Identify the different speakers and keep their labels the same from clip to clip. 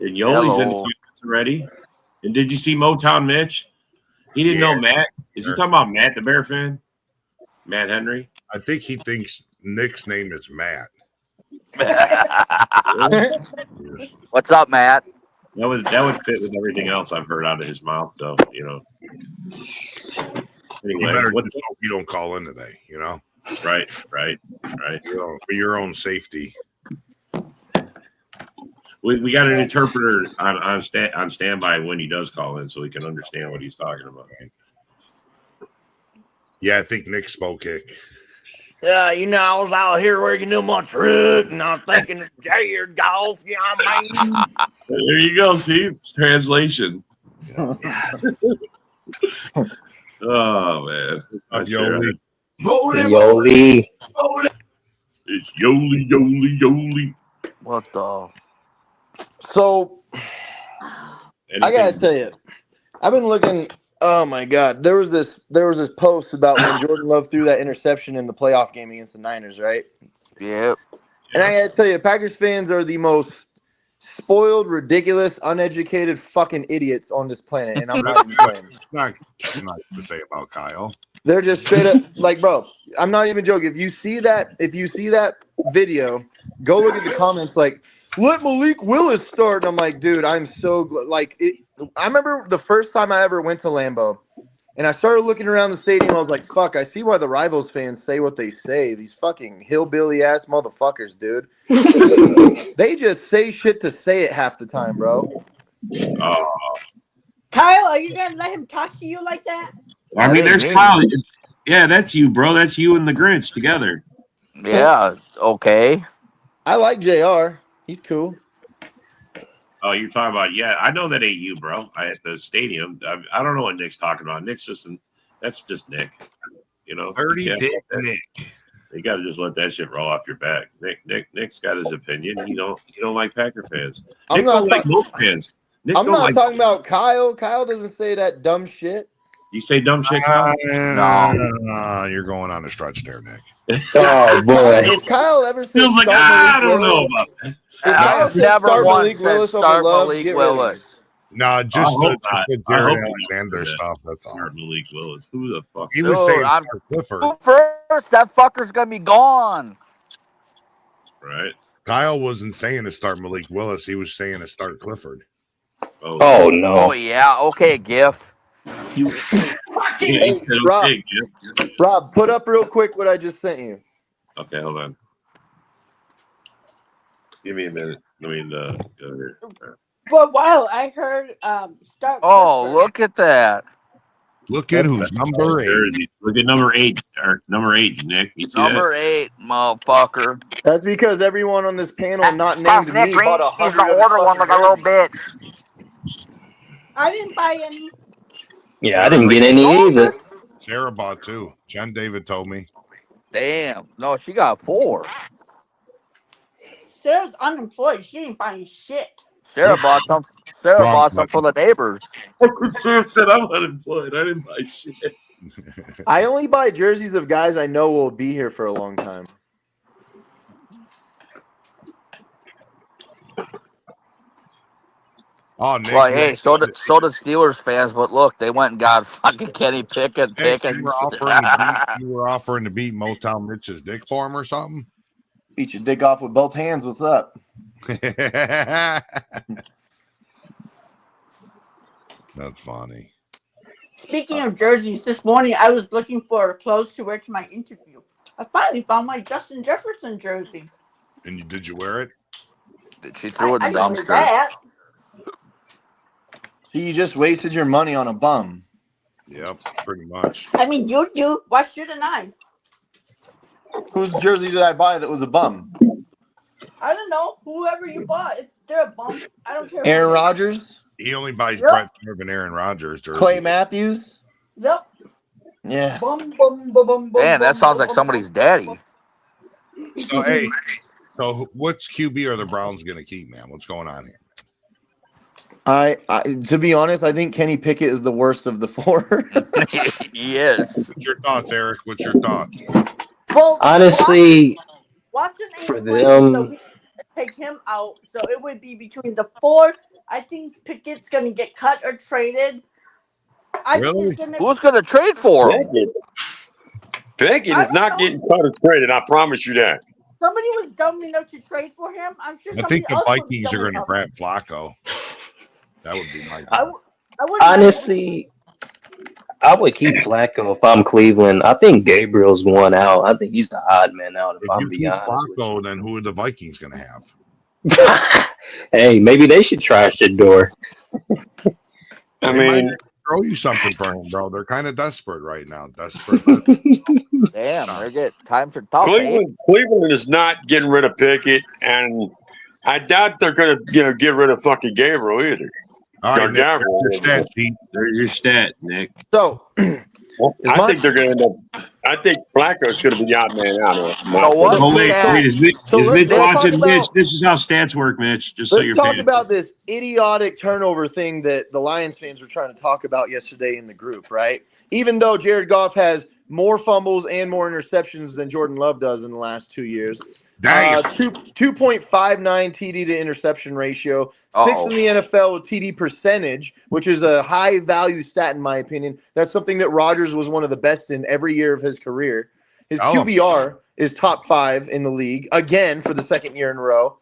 Speaker 1: And Yoli's in the comments already. And did you see Motown Mitch? He didn't know Matt. Is he talking about Matt, the Bear fan? Matt Henry?
Speaker 2: I think he thinks Nick's name is Matt.
Speaker 3: What's up, Matt?
Speaker 1: That would fit with everything else I've heard out of his mouth. So Anyway,
Speaker 2: you better just hope you don't call in today.
Speaker 1: Right.
Speaker 2: For your own safety.
Speaker 1: We got an interpreter on standby when he does call in, so we can understand what he's talking about.
Speaker 2: Yeah, I think Nick spoke kick.
Speaker 4: Yeah, I was out here working in my truck, and I was thinking, "Hey, golf, yeah, man."
Speaker 1: There you go. See, it's translation. Oh man,
Speaker 5: Yoli.
Speaker 1: It's Yoli.
Speaker 3: What the?
Speaker 4: So, I gotta tell you, I've been looking. Oh my God, there was this post about when Jordan Love threw that interception in the playoff game against the Niners, right?
Speaker 3: Yep.
Speaker 4: And I gotta tell you, Packers fans are the most spoiled, ridiculous, uneducated fucking idiots on this planet, and I'm not even playing.
Speaker 2: Not to say about Kyle.
Speaker 4: They're just straight up like, bro. I'm not even joking. If you see that video, go look at the comments. Like, let Malik Willis start. And I'm like, dude, I'm so I remember the first time I ever went to Lambeau, and I started looking around the stadium. I was like, fuck, I see why the Rivals fans say what they say. These fucking hillbilly ass motherfuckers, dude. They just say shit to say it half the time, bro.
Speaker 6: Kyle, are you gonna let him talk to you like that?
Speaker 1: I mean, there's Kyle. Yeah, that's you, bro. That's you and the Grinch together.
Speaker 3: Yeah. Okay.
Speaker 4: I like JR. He's cool.
Speaker 1: Oh, you're talking about, I know that ain't you, bro. At the stadium. I don't know what Nick's talking about. That's just Nick.
Speaker 2: Dirty dick Nick.
Speaker 1: You got to just let that shit roll off your back. Nick's got his opinion. You don't like Packer fans. Nick don't like most fans.
Speaker 4: I'm not talking about Kyle. Kyle doesn't say that dumb shit.
Speaker 1: You say dumb shit, Kyle?
Speaker 2: No, you're going on a stretch there, Nick.
Speaker 4: Oh boy! If Kyle ever
Speaker 1: feels like I don't know about that.
Speaker 3: I've never once said start Malik Willis.
Speaker 2: No, just the Jared Alexander stuff. That's all.
Speaker 1: Malik Willis. Who the fuck?
Speaker 2: He was saying Clifford.
Speaker 3: First, that fucker's gonna be gone.
Speaker 1: Right.
Speaker 2: Kyle wasn't saying to start Malik Willis. He was saying to start Clifford.
Speaker 5: Oh no.
Speaker 3: Oh yeah. Okay, GIF.
Speaker 4: Hey, Rob, put up real quick what I just sent you.
Speaker 1: Okay, hold on. Give me a minute. Let me go here.
Speaker 6: For a while, I heard start.
Speaker 3: Oh, look at that.
Speaker 2: Look at who's number 8.
Speaker 1: Look at number 8. Or number 8, Nick. You see
Speaker 3: number 8, motherfucker.
Speaker 4: That's because everyone on this panel not named me bought a
Speaker 3: He's gonna order one like a little bitch.
Speaker 6: I didn't buy any.
Speaker 5: Yeah, I didn't get any either.
Speaker 2: Sarah bought 2. Jen David told me.
Speaker 3: Damn. No, she got 4.
Speaker 6: Sarah's unemployed. She didn't buy shit.
Speaker 3: Sarah bought some. Bought some for the neighbors.
Speaker 1: Sarah said I'm unemployed. I didn't buy shit.
Speaker 4: I only buy jerseys of guys I know will be here for a long time.
Speaker 2: Oh, Nick,
Speaker 3: well, hey, so did Steelers fans, but look, they went and got fucking Kenny Pickett.
Speaker 2: You were offering to beat Motown Mitch's dick for him or something?
Speaker 4: Beat your dick off with both hands. What's up?
Speaker 2: That's funny.
Speaker 6: Speaking of jerseys, this morning I was looking for clothes to wear to my interview. I finally found my Justin Jefferson jersey.
Speaker 2: And did you wear it?
Speaker 3: She threw it in the
Speaker 6: I
Speaker 3: dumpster.
Speaker 6: that.
Speaker 4: See, you just wasted your money on a bum.
Speaker 2: Yep, pretty much.
Speaker 6: I mean, you do. Why shouldn't I?
Speaker 4: Whose jersey did I buy that was a bum?
Speaker 6: I don't know. Whoever you bought, they're a bum. I don't care.
Speaker 4: Aaron Rodgers?
Speaker 2: He only buys Brett Favre and Aaron Rodgers jersey.
Speaker 4: Clay Matthews?
Speaker 6: Yep.
Speaker 4: Yeah.
Speaker 6: Bum, bum, bum, bum,
Speaker 3: Man, that
Speaker 6: bum,
Speaker 3: sounds like
Speaker 6: bum,
Speaker 3: somebody's daddy.
Speaker 2: So, hey, what's QB are the Browns going to keep, man? What's going on here?
Speaker 4: I to be honest, I think Kenny Pickett is the worst of the 4.
Speaker 3: Yes.
Speaker 2: What's your thoughts, Eric? What's your thoughts?
Speaker 6: Well,
Speaker 5: Honestly,
Speaker 6: Watson
Speaker 5: for
Speaker 6: ain't playing,
Speaker 5: them,
Speaker 6: so take him out. So it would be between the 4. I think Pickett's going to get cut or traded. I think
Speaker 2: Really?
Speaker 6: it's gonna,
Speaker 3: Who's going to trade for him?
Speaker 7: Pickett is not getting cut or traded. I promise you that.
Speaker 6: somebody was dumb enough to trade for him. I'm sure
Speaker 2: I
Speaker 6: somebody
Speaker 2: think the
Speaker 6: else would be
Speaker 2: Vikings
Speaker 6: dumb
Speaker 2: are going to
Speaker 6: enough.
Speaker 2: grab Flacco. That would be my.
Speaker 6: I wouldn't
Speaker 5: Honestly, I would keep Flacco if I'm Cleveland. I think Gabriel's one out. I think he's the odd man out, if
Speaker 2: If
Speaker 5: I'm
Speaker 2: you
Speaker 5: being
Speaker 2: keep
Speaker 5: honest with
Speaker 2: Flacco, then who are the Vikings going to have?
Speaker 5: you. Hey, maybe they should try Shador.
Speaker 7: I
Speaker 2: They might
Speaker 7: mean,
Speaker 2: throw you something for him, bro. They're kind of desperate right now. Desperate.
Speaker 3: Damn, they're getting time for tough. Eh?
Speaker 7: Cleveland is not getting rid of Pickett, and I doubt they're going to get rid of fucking Gabriel either.
Speaker 2: All right,
Speaker 7: Or
Speaker 2: Nick,
Speaker 7: Gabriel.
Speaker 2: your stat sheet.
Speaker 1: There's your stat, Nick.
Speaker 4: So,
Speaker 7: I think they're going to end up. I think Flacco's going to be the odd man out of it.
Speaker 3: So what?
Speaker 1: Oh, wait, is Mitch
Speaker 4: let's talk
Speaker 1: watching?
Speaker 4: about-
Speaker 1: Mitch, this is how stats work, Mitch. Just so
Speaker 4: let's
Speaker 1: you're
Speaker 4: talk
Speaker 1: paying
Speaker 4: about this idiotic turnover thing that the Lions fans were trying to talk about yesterday in the group, right? Even though Jared Goff has more fumbles and more interceptions than Jordan Love does in the last 2 years.
Speaker 2: Damn.
Speaker 4: 2.59 TD to interception ratio, 6th in the NFL with TD percentage, which is a high value stat in my opinion. That's something that Rodgers was one of the best in every year of his career. His QBR is top 5 in the league again for the second year in a row.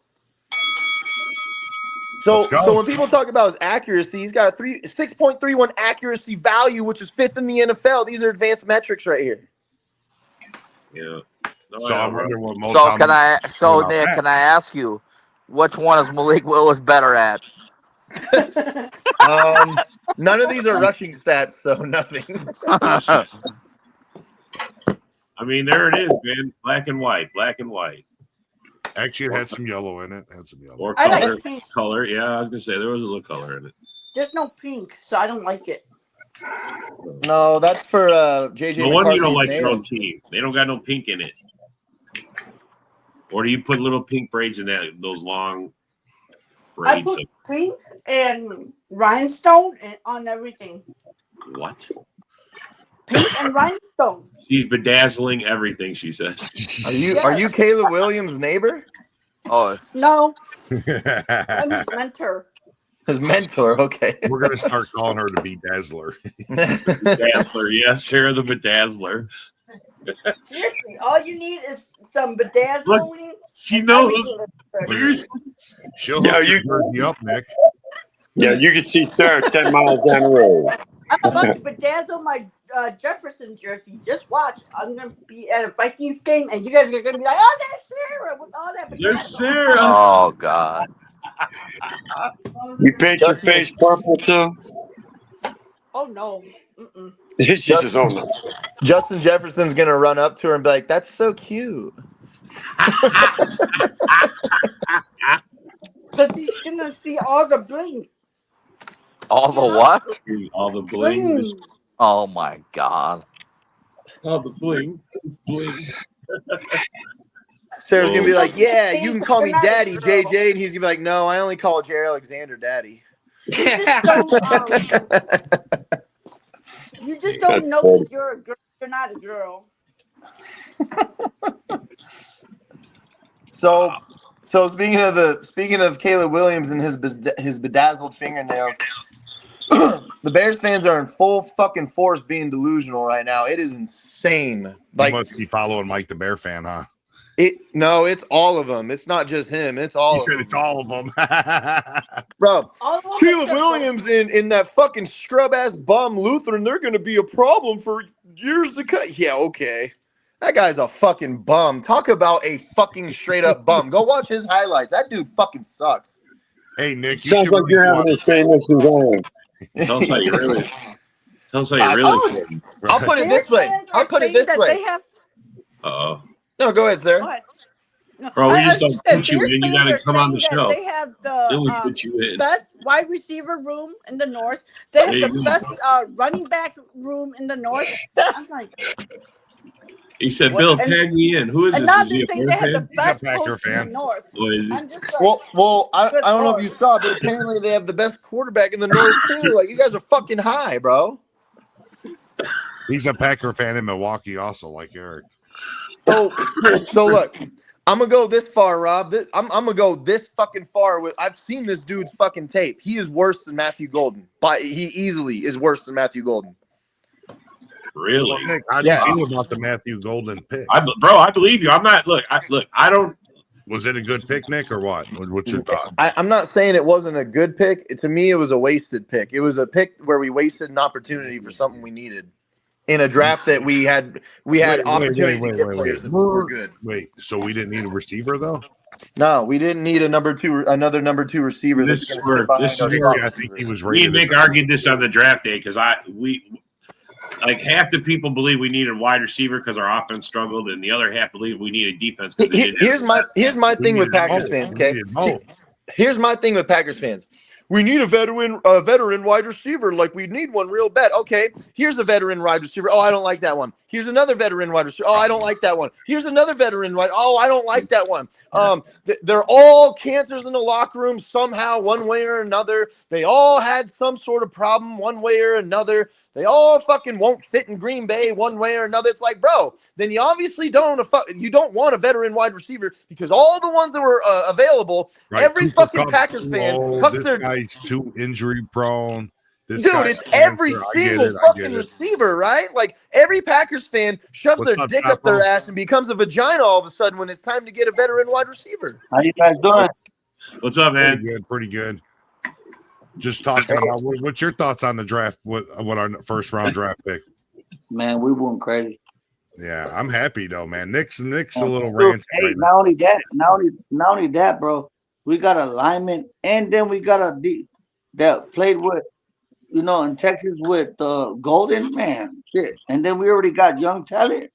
Speaker 4: So when people talk about his accuracy, he's got a 6.31 accuracy value, which is 5th in the NFL. These are advanced metrics right here.
Speaker 1: Yeah.
Speaker 2: So I wonder what most.
Speaker 3: So Nick, can I ask you, which one is Malik Willis better at?
Speaker 4: None of these are rushing stats, so nothing.
Speaker 1: I mean, there it is, man. Black and white.
Speaker 2: Actually, it had some yellow in it.
Speaker 1: Or
Speaker 6: I
Speaker 1: color.
Speaker 6: like pink.
Speaker 1: Color. Yeah, I was gonna say there was a little color in it.
Speaker 6: Just no pink, so I don't like it.
Speaker 4: No, that's for JJ.
Speaker 1: No wonder you don't like
Speaker 4: McCarthy's
Speaker 1: your own
Speaker 4: nails.
Speaker 1: team. They don't got no pink in it. Or do you put little pink braids in those long braids?
Speaker 6: I put pink and rhinestone on everything.
Speaker 1: What?
Speaker 6: Pink and rhinestone.
Speaker 1: She's bedazzling everything, she says.
Speaker 4: Are you Caleb Williams' neighbor?
Speaker 3: Oh
Speaker 6: no, I'm his mentor.
Speaker 4: His mentor. Okay,
Speaker 2: we're gonna start calling her the Bedazzler.
Speaker 1: Bedazzler, yes, Sarah the Bedazzler.
Speaker 6: Seriously, all you need is some bedazzling.
Speaker 1: Look, she knows.
Speaker 2: Seriously. She'll
Speaker 7: Yeah,
Speaker 2: hook your jersey up, Nick.
Speaker 7: Yeah, you can see Sarah 10 miles down the road.
Speaker 6: I'm about to bedazzle my Jefferson jersey. Just watch. I'm gonna be at a Vikings game, and you guys are gonna be like, "Oh, that's Sarah with all that bedazzle."
Speaker 1: There's Sarah.
Speaker 3: Oh God.
Speaker 7: You paint your face purple too?
Speaker 6: Oh no. Mm-mm.
Speaker 7: She says, "Oh no."
Speaker 4: Justin Jefferson's gonna run up to her and be like, "That's so cute."
Speaker 6: Because he's gonna see all the bling.
Speaker 3: All the what?
Speaker 1: All the bling.
Speaker 3: Oh my God.
Speaker 1: All the bling. Bling.
Speaker 4: Sarah's gonna be like, "Yeah, you can call me Daddy, JJ," and he's gonna be like, "No, I only call Jerry Alexander Daddy."
Speaker 6: You just don't know that you're a girl. You're not a girl.
Speaker 4: So speaking of Caleb Williams and his bedazzled fingernails, the Bears fans are in full fucking force being delusional right now. It is insane.
Speaker 2: Like, you must be following Mike the Bear fan, huh?
Speaker 4: No, it's all of them. It's not just him. It's all.
Speaker 2: You said it's all of them,
Speaker 4: bro. Caleb Williams in that fucking scrub ass bum Lutheran. They're going to be a problem for years to come. Yeah, okay. That guy's a fucking bum. Talk about a fucking straight up bum. Go watch his highlights. That dude fucking sucks.
Speaker 2: Hey Nick,
Speaker 7: Sounds like you're having the same issues I am.
Speaker 1: Sounds like you really. Sounds like you really.
Speaker 4: I'll put it this way. I'll put it this way.
Speaker 1: Uh-oh.
Speaker 4: No, go ahead, sir.
Speaker 1: Bro, we just don't put you in. You got to come on the show.
Speaker 6: They have
Speaker 1: Then we put you in.
Speaker 6: the best wide receiver room in the North. They have the best running back room in the North. I'm like,
Speaker 1: he said, "Bill, tag me in." Who is this?
Speaker 6: Another
Speaker 1: Is he a
Speaker 6: thing,
Speaker 1: Bear
Speaker 6: they have
Speaker 1: fan?
Speaker 6: the best
Speaker 2: Packer
Speaker 6: coach in
Speaker 2: fan.
Speaker 6: the North.
Speaker 1: What is
Speaker 6: I'm
Speaker 1: it?
Speaker 6: just like,
Speaker 4: Well, I
Speaker 6: Good
Speaker 4: don't know
Speaker 6: Lord.
Speaker 4: if you saw, but apparently they have the best quarterback in the North too. Like, you guys are fucking high, bro.
Speaker 2: He's a Packer fan in Milwaukee, also, like Eric.
Speaker 4: So look, I'm gonna go this far, Rob. I'm gonna go this fucking far. I've seen this dude's fucking tape. He is worse than Matthew Golden. But he easily is worse than Matthew Golden.
Speaker 1: Really?
Speaker 2: Nick, how do you feel about the Matthew Golden pick?
Speaker 1: Bro, I believe you. I'm not. Look, I don't.
Speaker 2: Was it a good pick, Nick, or what? What's your thought?
Speaker 4: I'm not saying it wasn't a good pick. To me, it was a wasted pick. It was a pick where we wasted an opportunity for something we needed in a draft that we had opportunity to get players that were good.
Speaker 2: Wait, so we didn't need a receiver though?
Speaker 4: No, we didn't need another number two receiver.
Speaker 1: This
Speaker 4: that's
Speaker 1: is
Speaker 4: going to
Speaker 1: where-
Speaker 4: sit
Speaker 1: this
Speaker 4: behind
Speaker 1: is
Speaker 4: our
Speaker 1: where
Speaker 4: slot
Speaker 2: I think he
Speaker 4: receiver.
Speaker 2: was
Speaker 1: Me
Speaker 2: rated.
Speaker 1: and Nick argued this on the draft day because like half the people believe we needed wide receiver because our offense struggled, and the other half believe we needed defense.
Speaker 4: Here's my thing with Packers fans. Okay, here's my thing with Packers fans. We need a veteran wide receiver, like we need one real bad. Okay, here's a veteran wide receiver. Oh, I don't like that one. Here's another veteran wide receiver. Oh, I don't like that one. Here's another veteran wide. Oh, I don't like that one. They're all cancers in the locker room somehow, one way or another. They all had some sort of problem one way or another. They all fucking won't fit in Green Bay one way or another. It's like, bro, then you obviously don't want a veteran wide receiver because all the ones that were available,
Speaker 2: Right,
Speaker 4: every
Speaker 2: Cooper
Speaker 4: fucking
Speaker 2: Kupp
Speaker 4: Packers fan tucks
Speaker 2: this
Speaker 4: their
Speaker 2: guy's too injury prone. This
Speaker 4: dude.
Speaker 2: guy's
Speaker 4: It's every
Speaker 2: cancer. I get
Speaker 4: single
Speaker 2: it, I
Speaker 4: fucking
Speaker 2: get it.
Speaker 4: receiver, right? Like every Packers fan shoves
Speaker 2: What's
Speaker 4: their
Speaker 2: up,
Speaker 4: dick up their
Speaker 2: Chapo?
Speaker 4: ass and becomes a vagina all of a sudden when it's time to get a veteran wide receiver.
Speaker 8: How you guys doing?
Speaker 1: What's up, man?
Speaker 2: Pretty good. Just talking about what's your thoughts on the draft? What our first round draft pick?
Speaker 8: Man, we went crazy.
Speaker 2: Yeah, I'm happy though, man. Nick's a little
Speaker 8: Dude,
Speaker 2: ranty.
Speaker 8: hey,
Speaker 2: Right now.
Speaker 8: not only that, bro. We got a lineman, and then we got a D that played with, in Texas with Golden, man. Shit. And then we already got young talent,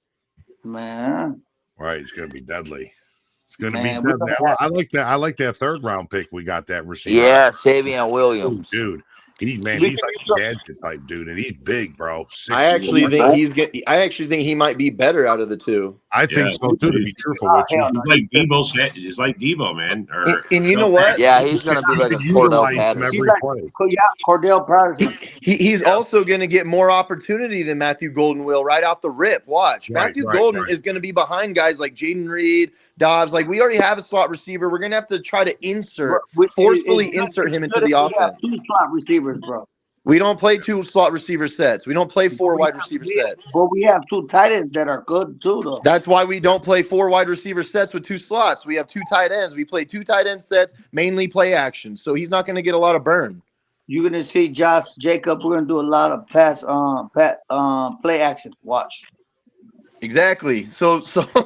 Speaker 8: man.
Speaker 2: Right, it's gonna be deadly. It's gonna
Speaker 8: Man,
Speaker 2: be deadly. I like that. I like that third round pick. We got that receiver.
Speaker 3: Yeah, Savion Williams.
Speaker 2: Dude. He's like a gadget type dude, and he's big, bro.
Speaker 4: I actually think he might be better out of the two.
Speaker 2: I think so too. To be truthful with you,
Speaker 1: He's like Debo, man.
Speaker 4: And you know what?
Speaker 3: Yeah, he's gonna be like a Cordell Patterson.
Speaker 8: Cordell Patterson.
Speaker 4: He's also going to get more opportunity than Matthew Golden will right off the rip. Watch. Matthew Golden is going to be behind guys like Jaden Reed, Dobbs. Like, we already have a slot receiver. We're going to have to try to forcefully insert him into the offense.
Speaker 8: Two slot receivers, bro.
Speaker 4: We don't play two slot receiver sets. We don't play four wide receiver sets.
Speaker 8: But we have two tight ends that are good too, though.
Speaker 4: That's why we don't play four wide receiver sets with two slots. We have two tight ends. We play two tight end sets, mainly play action. So he's not going to get a lot of burn.
Speaker 8: You're gonna see Josh Jacob. We're gonna do a lot of play action. Watch.
Speaker 4: Exactly. So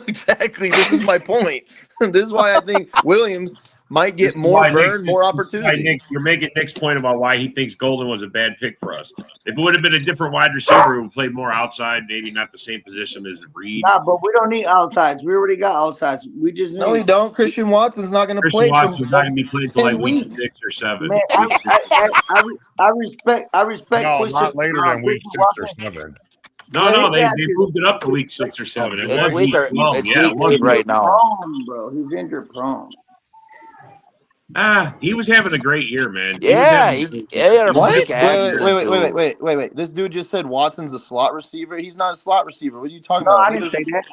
Speaker 4: exactly. This is my point. This is why I think Williams might get more burn, more opportunity.
Speaker 1: You're making Nick's point about why he thinks Golden was a bad pick for us. If it would have been a different wide receiver who played more outside, maybe not the same position as Reed.
Speaker 8: Nah, but we don't need outsides. We already got outsides. We just need.
Speaker 4: No, we don't. Christian Watson's not going to play.
Speaker 1: Watson's not going to be playing until like week 6 or 7.
Speaker 8: Man, I respect.
Speaker 2: No,
Speaker 8: Christian,
Speaker 2: not later than week 6 or 7.
Speaker 1: No, they moved it up to week 6 or 7.
Speaker 3: It's week 8 right now.
Speaker 8: Bro, he's injury prone.
Speaker 1: He was having a great year, man.
Speaker 3: Yeah, he had a freak accident.
Speaker 4: Wait. This dude just said Watson's a slot receiver. He's not a slot receiver. What are you talking about?
Speaker 8: I didn't say that.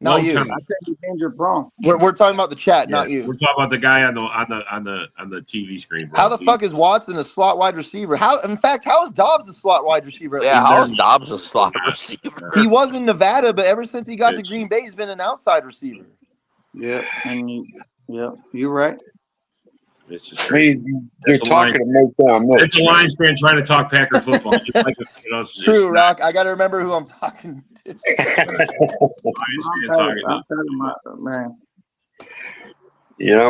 Speaker 4: Not you.
Speaker 8: I said he's injury prone.
Speaker 4: We're talking about the chat, not you.
Speaker 1: We're talking about the guy on the TV screen. Bro.
Speaker 4: How the fuck is Watson a slot wide receiver? How is Dobbs a slot wide receiver?
Speaker 3: Yeah, how is Dobbs a slot receiver?
Speaker 4: He was in Nevada, but ever since he got to Green Bay, he's been an outside receiver.
Speaker 8: Yeah, you're right.
Speaker 1: It's just crazy.
Speaker 7: You're talking to Motown Mitch.
Speaker 1: It's a Lions fan trying to talk Packer football.
Speaker 4: True, Rock. I got to remember who I'm talking to.
Speaker 8: Man.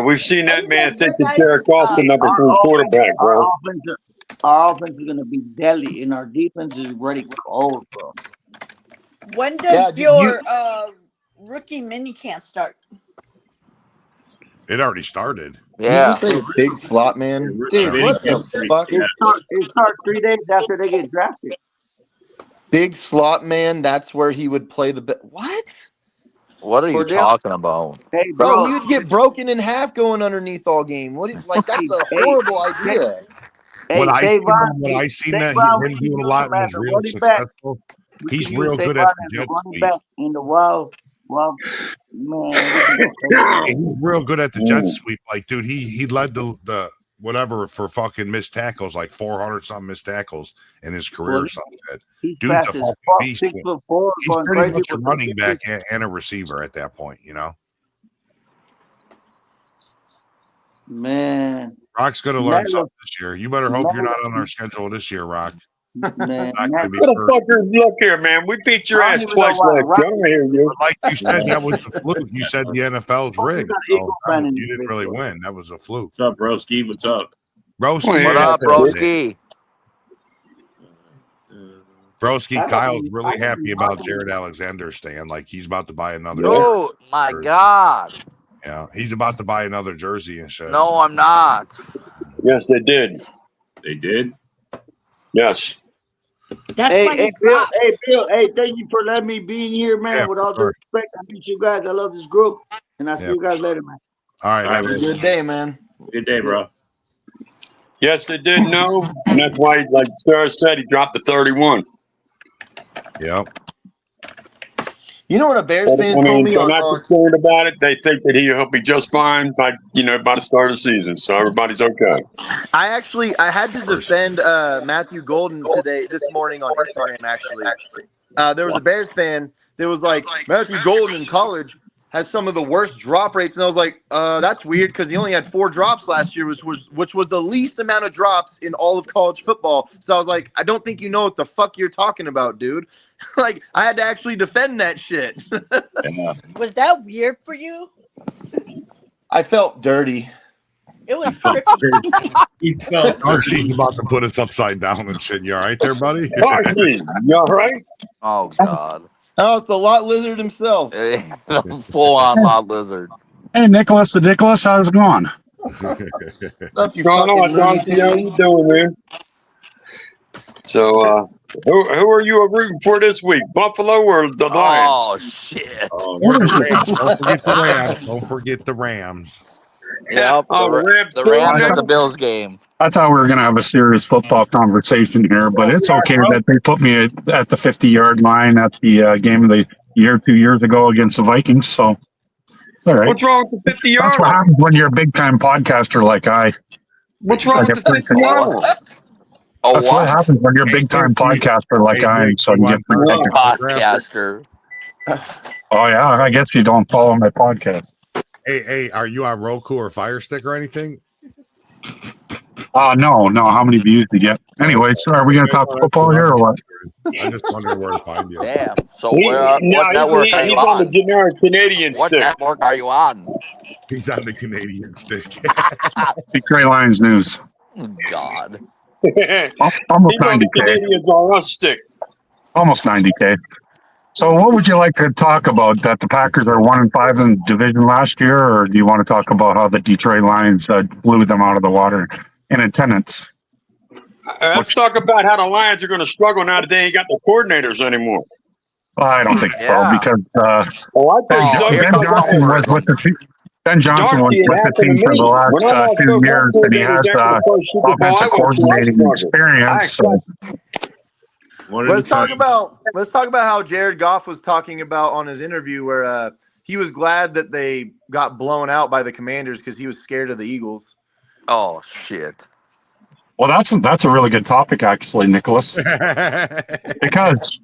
Speaker 7: We've seen that man take the Jared Goff, the number 3 quarterback, bro.
Speaker 8: Our offense is going to be deadly, and our defense is ready for old, bro.
Speaker 6: When does your rookie mini camp start?
Speaker 2: It already started.
Speaker 3: Yeah.
Speaker 4: Big slot man. Dude, what the fuck?
Speaker 8: It starts 3 days after they get drafted.
Speaker 4: Big slot man, that's where he would play the what?
Speaker 3: What are you talking about?
Speaker 8: Hey,
Speaker 4: bro, he would get broken in half going underneath all game. That's a horrible idea.
Speaker 2: When I seen that he's been doing a lot and is real successful. He's real good at the jet sweep.
Speaker 8: In the wild, Well, man, we can go
Speaker 2: He's real good at the jet sweep. Like, dude, he led the whatever for fucking missed tackles, like 400 something missed tackles in his career or some shit.
Speaker 8: He's
Speaker 2: Dude's
Speaker 8: fast
Speaker 2: a
Speaker 8: as
Speaker 2: fucking
Speaker 8: fuck,
Speaker 2: beast.
Speaker 8: 6'4",
Speaker 2: He's
Speaker 8: going
Speaker 2: pretty
Speaker 8: crazy
Speaker 2: much a
Speaker 8: with
Speaker 2: running
Speaker 8: the
Speaker 2: back and a receiver at that point, you know.
Speaker 8: Man,
Speaker 2: Rock's gonna learn something this year. You better hope you're not on our schedule this year, Rock.
Speaker 8: man,
Speaker 2: Not gonna be first.
Speaker 7: Motherfucker, look here, man. We beat your
Speaker 8: I don't
Speaker 7: ass
Speaker 8: even know
Speaker 7: twice
Speaker 8: why
Speaker 7: last
Speaker 8: Rock-
Speaker 7: year. I don't hear you.
Speaker 2: But like you said, that was a fluke. You said the NFL's rigged.
Speaker 8: got
Speaker 2: So
Speaker 8: Eagle fan in
Speaker 2: you
Speaker 8: this
Speaker 2: didn't really
Speaker 8: video.
Speaker 2: win. That was a fluke.
Speaker 1: What's up, broski? What's up?
Speaker 2: Broski,
Speaker 7: Well,
Speaker 3: What
Speaker 7: yeah,
Speaker 3: up, broski?
Speaker 2: Broski, Kyle's really happy about Jared Alexander staying. Like he's about to buy another.
Speaker 3: Oh my God!
Speaker 2: Yeah, he's about to buy another jersey and shit.
Speaker 3: No, I'm not.
Speaker 7: Yes, they did.
Speaker 1: They did.
Speaker 7: Yes.
Speaker 6: That's
Speaker 8: Hey,
Speaker 6: why he
Speaker 8: Bill,
Speaker 6: dropped.
Speaker 8: hey, thank you for letting me be in here, man.
Speaker 2: Yeah,
Speaker 8: With all
Speaker 2: for
Speaker 8: due respect, I meet you guys. I love this group, and I'll see
Speaker 2: Yeah.
Speaker 8: you guys later, man.
Speaker 2: All right,
Speaker 1: All right,
Speaker 2: have a
Speaker 1: man.
Speaker 4: Good day, man.
Speaker 1: Good day, bro.
Speaker 7: Yes, they did know. And that's why, like Sarah said, he dropped the 31.
Speaker 2: Yep.
Speaker 4: You know what a Bears
Speaker 7: But,
Speaker 4: fan
Speaker 7: I
Speaker 4: told
Speaker 7: mean,
Speaker 4: me
Speaker 7: they're
Speaker 4: on,
Speaker 7: not
Speaker 4: on
Speaker 7: concerned about it. They think that he'll be just fine by the start of the season. So everybody's okay.
Speaker 4: I had to defend Matthew Golden this morning on Instagram. Actually, there was a Bears fan that was like, Matthew Golden in college has some of the worst drop rates, and I was like, that's weird because he only had 4 drops last year, which was the least amount of drops in all of college football. So I was like, I don't think you know what the fuck you're talking about, dude. Like I had to actually defend that shit.
Speaker 1: Yeah.
Speaker 6: Was that weird for you?
Speaker 4: I felt dirty.
Speaker 6: It was
Speaker 1: felt
Speaker 6: trippy.
Speaker 1: He felt
Speaker 2: Darcy's about to put us upside down and shit. You all right there, buddy?
Speaker 7: Darcy, you all right?
Speaker 3: Oh God!
Speaker 4: Oh, it's the lot lizard himself.
Speaker 3: Full on lot lizard.
Speaker 9: Hey, Nicholas, how's it going?
Speaker 4: What's up, you
Speaker 7: What's going
Speaker 4: fucking
Speaker 7: on,
Speaker 4: Looney
Speaker 7: Darcy? How
Speaker 4: Tune?
Speaker 7: you doing, man? So, who are you rooting for this week? Buffalo or the Lions?
Speaker 3: Oh shit!
Speaker 1: Oh,
Speaker 2: Or the Rams. Don't forget the Rams. Don't forget the Rams.
Speaker 3: Yep.
Speaker 7: Oh, the Rams.
Speaker 3: The
Speaker 7: too,
Speaker 3: Rams
Speaker 7: man?
Speaker 3: at the Bills game.
Speaker 9: I thought we were going to have a serious football conversation here, but it's okay that they put me at the 50-yard line at the game of the year 2 years ago against the Vikings. So it's all right.
Speaker 7: What's wrong with the 50-yard
Speaker 9: That's what
Speaker 7: line?
Speaker 9: happens when you're a big-time podcaster like I.
Speaker 7: What's wrong
Speaker 9: Like
Speaker 7: with
Speaker 9: a
Speaker 7: the
Speaker 9: freak.
Speaker 7: 50-yard line?
Speaker 3: Oh,
Speaker 9: That's what
Speaker 3: what?
Speaker 9: happens when you're a big-time podcaster like
Speaker 2: Hey,
Speaker 9: I am.
Speaker 2: Nick,
Speaker 9: So
Speaker 2: you
Speaker 9: you
Speaker 2: want
Speaker 9: get
Speaker 2: Darcy
Speaker 9: freaking-
Speaker 3: Podcaster.
Speaker 9: Oh, yeah. I guess you don't follow my podcast.
Speaker 2: Hey, are you on Roku or Fire Stick or anything?
Speaker 9: No. How many views do you get? Anyway, so are we going to talk football here or what?
Speaker 2: I'm just wondering where to find you.
Speaker 3: Damn. So
Speaker 7: No,
Speaker 3: what network are
Speaker 7: he's
Speaker 3: you
Speaker 7: on the
Speaker 3: on?
Speaker 7: generic Canadian
Speaker 3: What
Speaker 7: stick.
Speaker 3: network are you on?
Speaker 2: He's on the Canadian stick.
Speaker 9: Detroit Lions news.
Speaker 3: God.
Speaker 9: Almost
Speaker 7: He's on the
Speaker 9: 90K.
Speaker 7: Canadians on us stick.
Speaker 9: Almost 90K. So what would you like to talk about? That the Packers are 1-5 in the division last year, or do you want to talk about how the Detroit Lions blew them out of the water in attendance?
Speaker 7: Let's talk about how the Lions are going to struggle now that they ain't got the coordinators anymore.
Speaker 9: I don't think
Speaker 3: Yeah.
Speaker 9: so because
Speaker 7: Oh, I think
Speaker 3: Oh,
Speaker 7: so.
Speaker 3: here
Speaker 9: Ben
Speaker 3: comes
Speaker 9: Johnson was
Speaker 3: homerism.
Speaker 9: with the team. Ben Johnson was
Speaker 7: Darcy, it
Speaker 9: with the
Speaker 7: happened to
Speaker 9: team for the
Speaker 7: me.
Speaker 9: last
Speaker 7: When I lost
Speaker 9: 2
Speaker 7: those
Speaker 9: years, and he
Speaker 7: coordinators
Speaker 9: has
Speaker 7: after the first Super Bowl, I
Speaker 9: offensive
Speaker 7: went to
Speaker 9: coordinating
Speaker 7: Iceberg.
Speaker 9: experience. So
Speaker 1: one at a
Speaker 4: Let's talk
Speaker 1: time.
Speaker 4: about how Jared Goff was talking about on his interview where he was glad that they got blown out by the Commanders because he was scared of the Eagles.
Speaker 3: Oh shit.
Speaker 9: well, that's a really good topic, actually, Nicholas. Because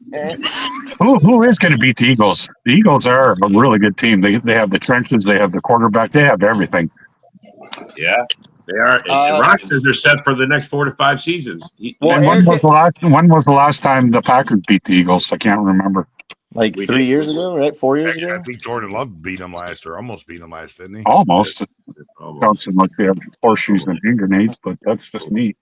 Speaker 9: who is going to beat the Eagles? The Eagles are a really good team. They have the trenches, they have the quarterback, they have everything.
Speaker 1: Yeah, they are. And Rock says they're set for the next 4 to 5 seasons.
Speaker 4: Well,
Speaker 9: And
Speaker 4: Eric,
Speaker 9: when was the last time the Packers beat the Eagles? I can't remember.
Speaker 4: like
Speaker 1: We
Speaker 4: 3
Speaker 1: did.
Speaker 4: years ago, right? 4 years
Speaker 2: I
Speaker 4: ago.
Speaker 2: think Jordan Love beat him last, or almost beat him last, didn't he?
Speaker 9: Almost.
Speaker 1: Almost.
Speaker 9: Johnson like they have horseshoes and hand grenades, but that's just me.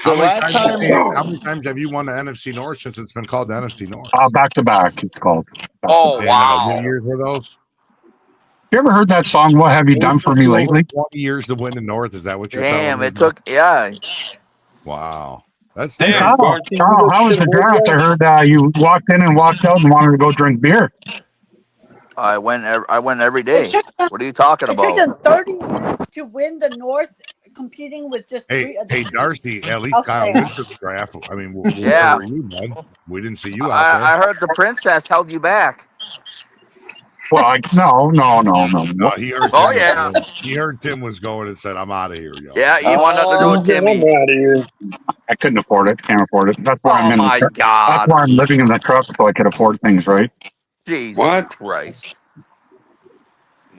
Speaker 4: The last time,
Speaker 2: How many times have you won the NFC North since it's been called the NFC North?
Speaker 9: Back to back, it's called.
Speaker 3: Oh
Speaker 2: And,
Speaker 3: wow.
Speaker 2: How many years were those?
Speaker 9: You ever heard that song? What have you done for me lately?
Speaker 2: 20 years to win the North. Is that what you're
Speaker 3: Damn,
Speaker 2: telling me?
Speaker 3: it took
Speaker 2: Wow. That's
Speaker 3: Damn,
Speaker 2: damn.
Speaker 7: Darcy,
Speaker 9: Carl, how was the draft? I heard you walked in and walked out and wanted to go drink beer.
Speaker 3: I went every day. What are you talking
Speaker 6: It took
Speaker 3: about?
Speaker 6: them 30 years to win the North, competing with just 3
Speaker 2: Hey,
Speaker 6: other
Speaker 2: hey,
Speaker 6: teams.
Speaker 2: Darcy, at least
Speaker 6: I'll
Speaker 2: Kyle
Speaker 6: say.
Speaker 2: went to the draft. I mean,
Speaker 3: Yeah.
Speaker 2: where were you, bud? We didn't see you out there.
Speaker 3: I heard the princess held you back.
Speaker 9: Well,
Speaker 2: No, he heard.
Speaker 3: Oh,
Speaker 2: Tim
Speaker 3: yeah.
Speaker 2: was going. He heard Tim was going and said, "I'm out of here, yo."
Speaker 3: Yeah, you want nothing to do with
Speaker 7: I'm
Speaker 3: Timmy.
Speaker 7: out of here.
Speaker 9: I couldn't afford it. Can't afford it. That's why I'm
Speaker 3: Oh
Speaker 9: in.
Speaker 3: my
Speaker 9: That's
Speaker 3: God.
Speaker 9: why I'm living in the truck so I could afford things. Right?
Speaker 3: Jesus
Speaker 7: What?
Speaker 3: Christ.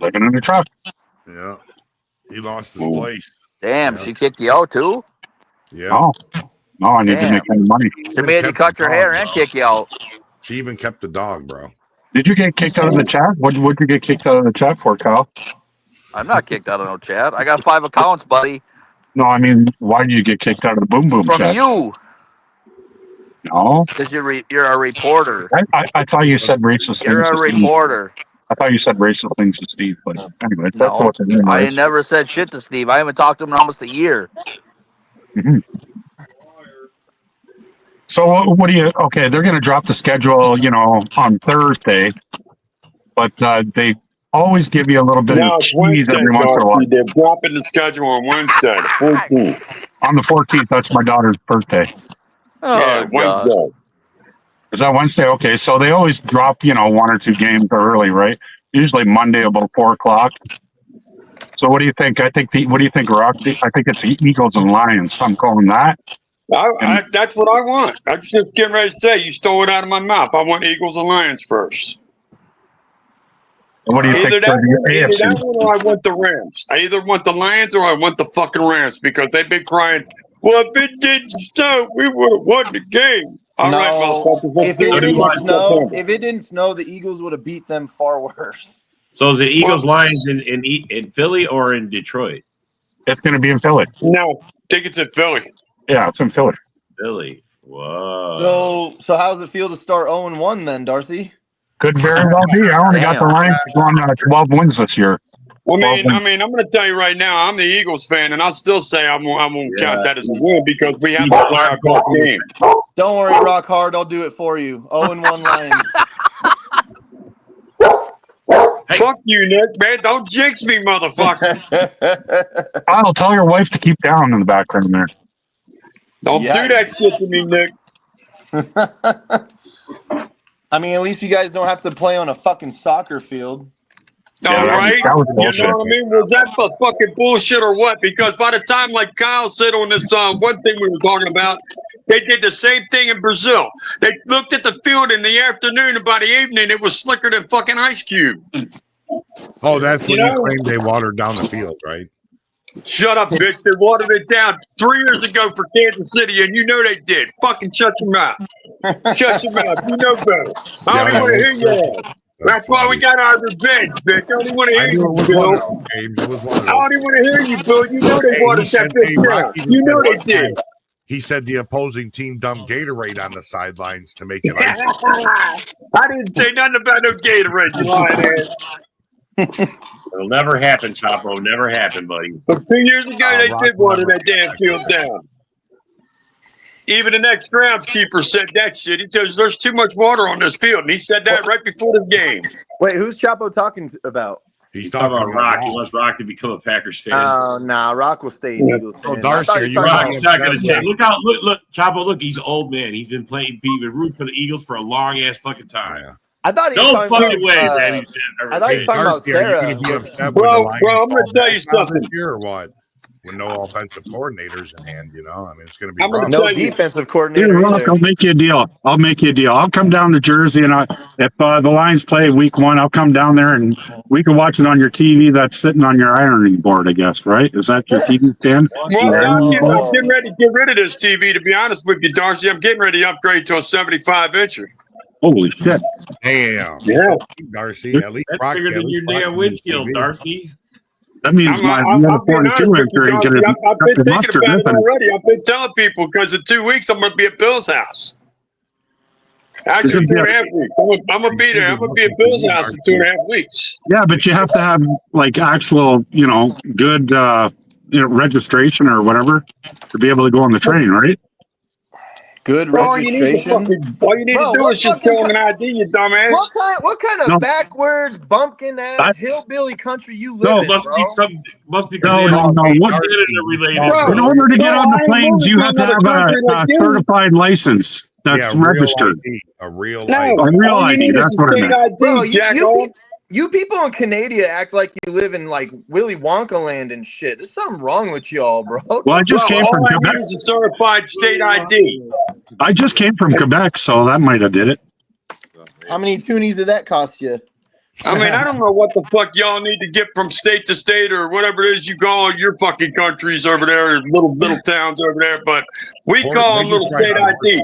Speaker 9: Living in the truck.
Speaker 2: Yeah, he lost his place.
Speaker 3: Damn,
Speaker 2: Yeah.
Speaker 3: she kicked you out too?
Speaker 2: Yeah.
Speaker 9: Oh, no, I need to make
Speaker 3: Damn.
Speaker 9: any money.
Speaker 3: She made you cut your hair and kick you out.
Speaker 2: She even kept the dog, bro.
Speaker 9: Did you get kicked out of the chat? What would you get kicked out of the chat for, Kyle?
Speaker 3: I'm not kicked out of no chat. I got 5 accounts, buddy.
Speaker 9: No, I mean, why did you get kicked out of the Boom Boom
Speaker 3: From
Speaker 9: chat?
Speaker 3: you.
Speaker 9: No,
Speaker 3: Because you're a reporter.
Speaker 9: I thought you said racist
Speaker 3: You're
Speaker 9: things
Speaker 3: a
Speaker 9: to Steve.
Speaker 3: reporter.
Speaker 9: I thought you said racist things to Steve, but anyways, that's
Speaker 3: No,
Speaker 9: what the name
Speaker 3: I
Speaker 9: was.
Speaker 3: never said shit to Steve. I haven't talked to him in almost a year.
Speaker 9: Mhm. So what do you? Okay, they're going to drop the schedule, on Thursday, but they always give you a little bit
Speaker 7: Now
Speaker 9: of
Speaker 7: it's
Speaker 9: cheese
Speaker 7: Wednesday,
Speaker 9: every once in a while.
Speaker 7: Darcy. They're dropping the schedule on Wednesday, the 14th.
Speaker 9: On the 14th, that's my daughter's birthday.
Speaker 3: Oh,
Speaker 7: Yeah,
Speaker 3: God.
Speaker 7: Wednesday.
Speaker 9: Is that Wednesday? Okay, so they always drop, 1 or 2 games early, right? Usually Monday about 4:00. So what do you think? What do you think, Rock? I think it's the Eagles and Lions. I'm calling that.
Speaker 7: That's what I want. I was just getting ready to say, you stole it out of my mouth. I want Eagles and Lions first.
Speaker 9: What do you
Speaker 7: Either
Speaker 9: think for the AFC?
Speaker 7: that one or I want the Rams. I either want the Lions or I want the fucking Rams because they've been crying, well, if it didn't snow, we would have won the game. All right, motherfuckers.
Speaker 4: If it didn't snow, the Eagles would have beat them far worse.
Speaker 1: So is it Eagles Lions in Philly or in Detroit?
Speaker 9: It's going to be in Philly.
Speaker 7: No, I think it's in Philly.
Speaker 9: Yeah, it's in Philly.
Speaker 1: Philly. Whoa.
Speaker 4: So how does it feel to start 0-1 then, Darcy?
Speaker 9: Could very well be. I only got the Lions going 12 wins this year.
Speaker 7: I mean, I'm going to tell you right now, I'm the Eagles fan, and I'll still say I won't count that as a win because we have to play our best game.
Speaker 4: Don't worry, Rock Hard. I'll do it for you. 0-1 Lions.
Speaker 7: Hey. Fuck you, Nick, man. Don't jinx me, motherfucker.
Speaker 9: I'll tell your wife to keep down in the background there.
Speaker 7: Don't do that shit to me, Nick.
Speaker 4: I mean, at least you guys don't have to play on a fucking soccer field.
Speaker 7: All right.
Speaker 9: That was
Speaker 7: You
Speaker 9: bullshit.
Speaker 7: know what I mean? Was that for fucking bullshit or what? Because by the time, like Kyle said on this one thing we were talking about, they did the same thing in Brazil. They looked at the field in the afternoon, and by the evening, it was slicker than fucking ice cube.
Speaker 2: Oh, that's when you claimed they watered down the field, right?
Speaker 7: Shut up, bitch. They watered it down 3 years ago for Kansas City, and you know they did. Fucking shut your mouth. Shut your mouth. You know better. I don't even want to hear your ass. That's why we got our revenge, bitch. I don't even want to hear you, Bill. I don't even want to hear you, Bill. You know they watered that bitch down. You know they did.
Speaker 2: He said the opposing team dumped Gatorade on the sidelines to make it icy.
Speaker 7: I didn't say nothing about no Gatorade, you lying ass.
Speaker 1: It'll never happen, Chapo. Never happen, buddy.
Speaker 7: But 2 years ago, they did water that damn field down. Even the next groundskeeper said that shit. He tells there's too much water on this field, and he said that right before the game.
Speaker 4: Wait, who's Chapo talking about?
Speaker 1: He's talking about Rock. He wants Rock to become a Packers fan.
Speaker 4: Oh, nah, Rock will stay an Eagles fan.
Speaker 2: Darcy,
Speaker 1: Rock's not going to change. Look, Chapo, look, he's an old man. He's been rooting for the Eagles for a long ass fucking time.
Speaker 2: Yeah.
Speaker 4: I thought he was
Speaker 1: no fucking way, man.
Speaker 4: I thought he was talking about Sarah.
Speaker 7: Bro, I'm going to tell you something.
Speaker 2: Or what? With no offensive coordinators in hand, I mean, it's going to be rough.
Speaker 4: No defensive coordinator.
Speaker 9: Rock, I'll make you a deal. I'll come down to Jersey, and if the Lions play week 1, I'll come down there, and we can watch it on your TV that's sitting on your ironing board, I guess, right? Is that your TV stand?
Speaker 7: Well, I'm getting ready to get rid of this TV, to be honest with you, Darcy. I'm getting ready to upgrade to a 75-incher.
Speaker 9: Holy shit.
Speaker 2: Damn.
Speaker 7: Yeah.
Speaker 2: Darcy, at least
Speaker 1: That's bigger than your damn windshield, Darcy.
Speaker 9: That means my 42 incher ain't going to
Speaker 7: I've been thinking about it already. I've been telling people because in 2 weeks I'm going to be at Bill's house. Actually, 2.5 weeks. I'm going to be there. I'm going to be at Bill's house in 2.5 weeks.
Speaker 9: Yeah, but you have to have like actual, good, registration or whatever to be able to go on the train, right?
Speaker 4: Good registration.
Speaker 7: All you need to do is just show them an ID, you dumbass.
Speaker 4: What kind of backwards, bumpkin ass hillbilly country you live in,
Speaker 1: must
Speaker 4: bro?
Speaker 1: be something. Must be
Speaker 9: No.
Speaker 1: related.
Speaker 9: In order to get on the planes, you have to have a certified license that's registered.
Speaker 2: A real
Speaker 7: No,
Speaker 2: ID.
Speaker 9: A real ID. That's what I meant.
Speaker 4: Bro, You people in Canada act like you live in like Willy Wonka land and shit. There's something wrong with y'all, bro.
Speaker 9: Well, I just came from
Speaker 7: all I
Speaker 9: Quebec.
Speaker 7: need is a certified state ID.
Speaker 9: I just came from Quebec, so that might have did it.
Speaker 4: How many toonies did that cost you?
Speaker 7: I mean, I don't know what the fuck y'all need to get from state to state or whatever it is you call your fucking countries over there, little towns over there, but we call them little state ID.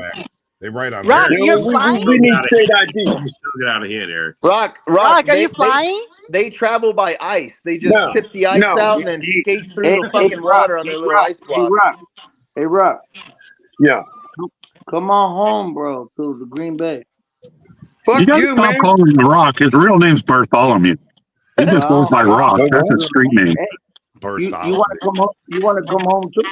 Speaker 2: They write on
Speaker 6: Rock,
Speaker 2: there.
Speaker 6: you're
Speaker 7: we
Speaker 6: flying?
Speaker 7: need state ID.
Speaker 1: Still get out of here, Eric.
Speaker 4: Rock,
Speaker 6: Rock, are you flying?
Speaker 4: They travel by ice. They just
Speaker 7: No,
Speaker 4: chip the ice
Speaker 7: no.
Speaker 4: out and then skate through the fucking water on their little ice block.
Speaker 8: Hey, Rock.
Speaker 7: Yeah.
Speaker 8: Come on home, bro, to the Green Bay.
Speaker 7: Fuck
Speaker 9: You gotta
Speaker 7: you,
Speaker 9: stop
Speaker 7: man.
Speaker 9: calling him Rock. His real name's Bartholomew. He just goes by Rock. That's his street name.
Speaker 8: You want to come home? You want to come home too?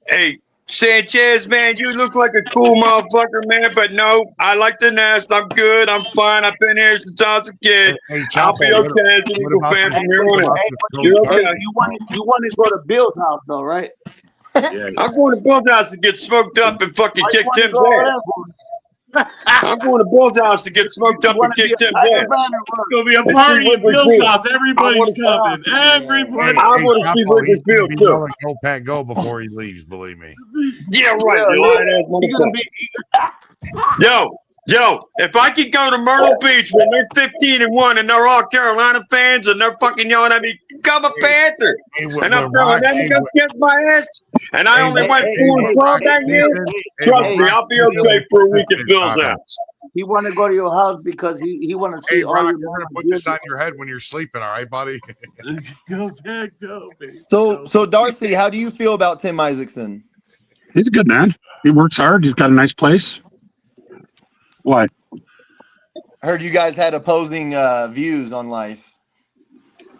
Speaker 7: Hey, Sanchez, man, you look like a cool motherfucker, man, but no, I like the nest. I'm good. I'm fine. I've been here since I was a kid. I'll be okay as an Eagle fan from here on out. You're okay.
Speaker 8: You want to go to Bill's house though, right?
Speaker 1: Yeah.
Speaker 7: I'm going to Bill's house to get smoked up and fucking kick Tim's ass. I'm going to Bill's house to get smoked up and kick Tim's ass.
Speaker 1: It's gonna be a party at Bill's house. Everybody's coming. Everybody.
Speaker 7: I want to see Lucas Field too.
Speaker 2: Go Pat, go before he leaves. Believe me.
Speaker 7: Yeah, right. You lying ass motherfucker. Yo, if I could go to Myrtle Beach when they're 15-1 and they're all Carolina fans and they're fucking yelling at me, "Come a Panther!" and I'm telling them to go kick my ass, and I only went 4-12 that year. Trust me, I'll be okay for a week at Bill's house.
Speaker 8: He want to go to your house because he want to see
Speaker 2: Hey,
Speaker 8: all
Speaker 2: Rock,
Speaker 8: your
Speaker 2: you're gonna put this on your head when you're sleeping, all right, buddy?
Speaker 1: Go, Dad, go, baby.
Speaker 4: So Darcy, how do you feel about Tim Isaacson?
Speaker 9: He's a good man. He works hard. He's got a nice place. Why?
Speaker 4: I heard you guys had opposing views on life.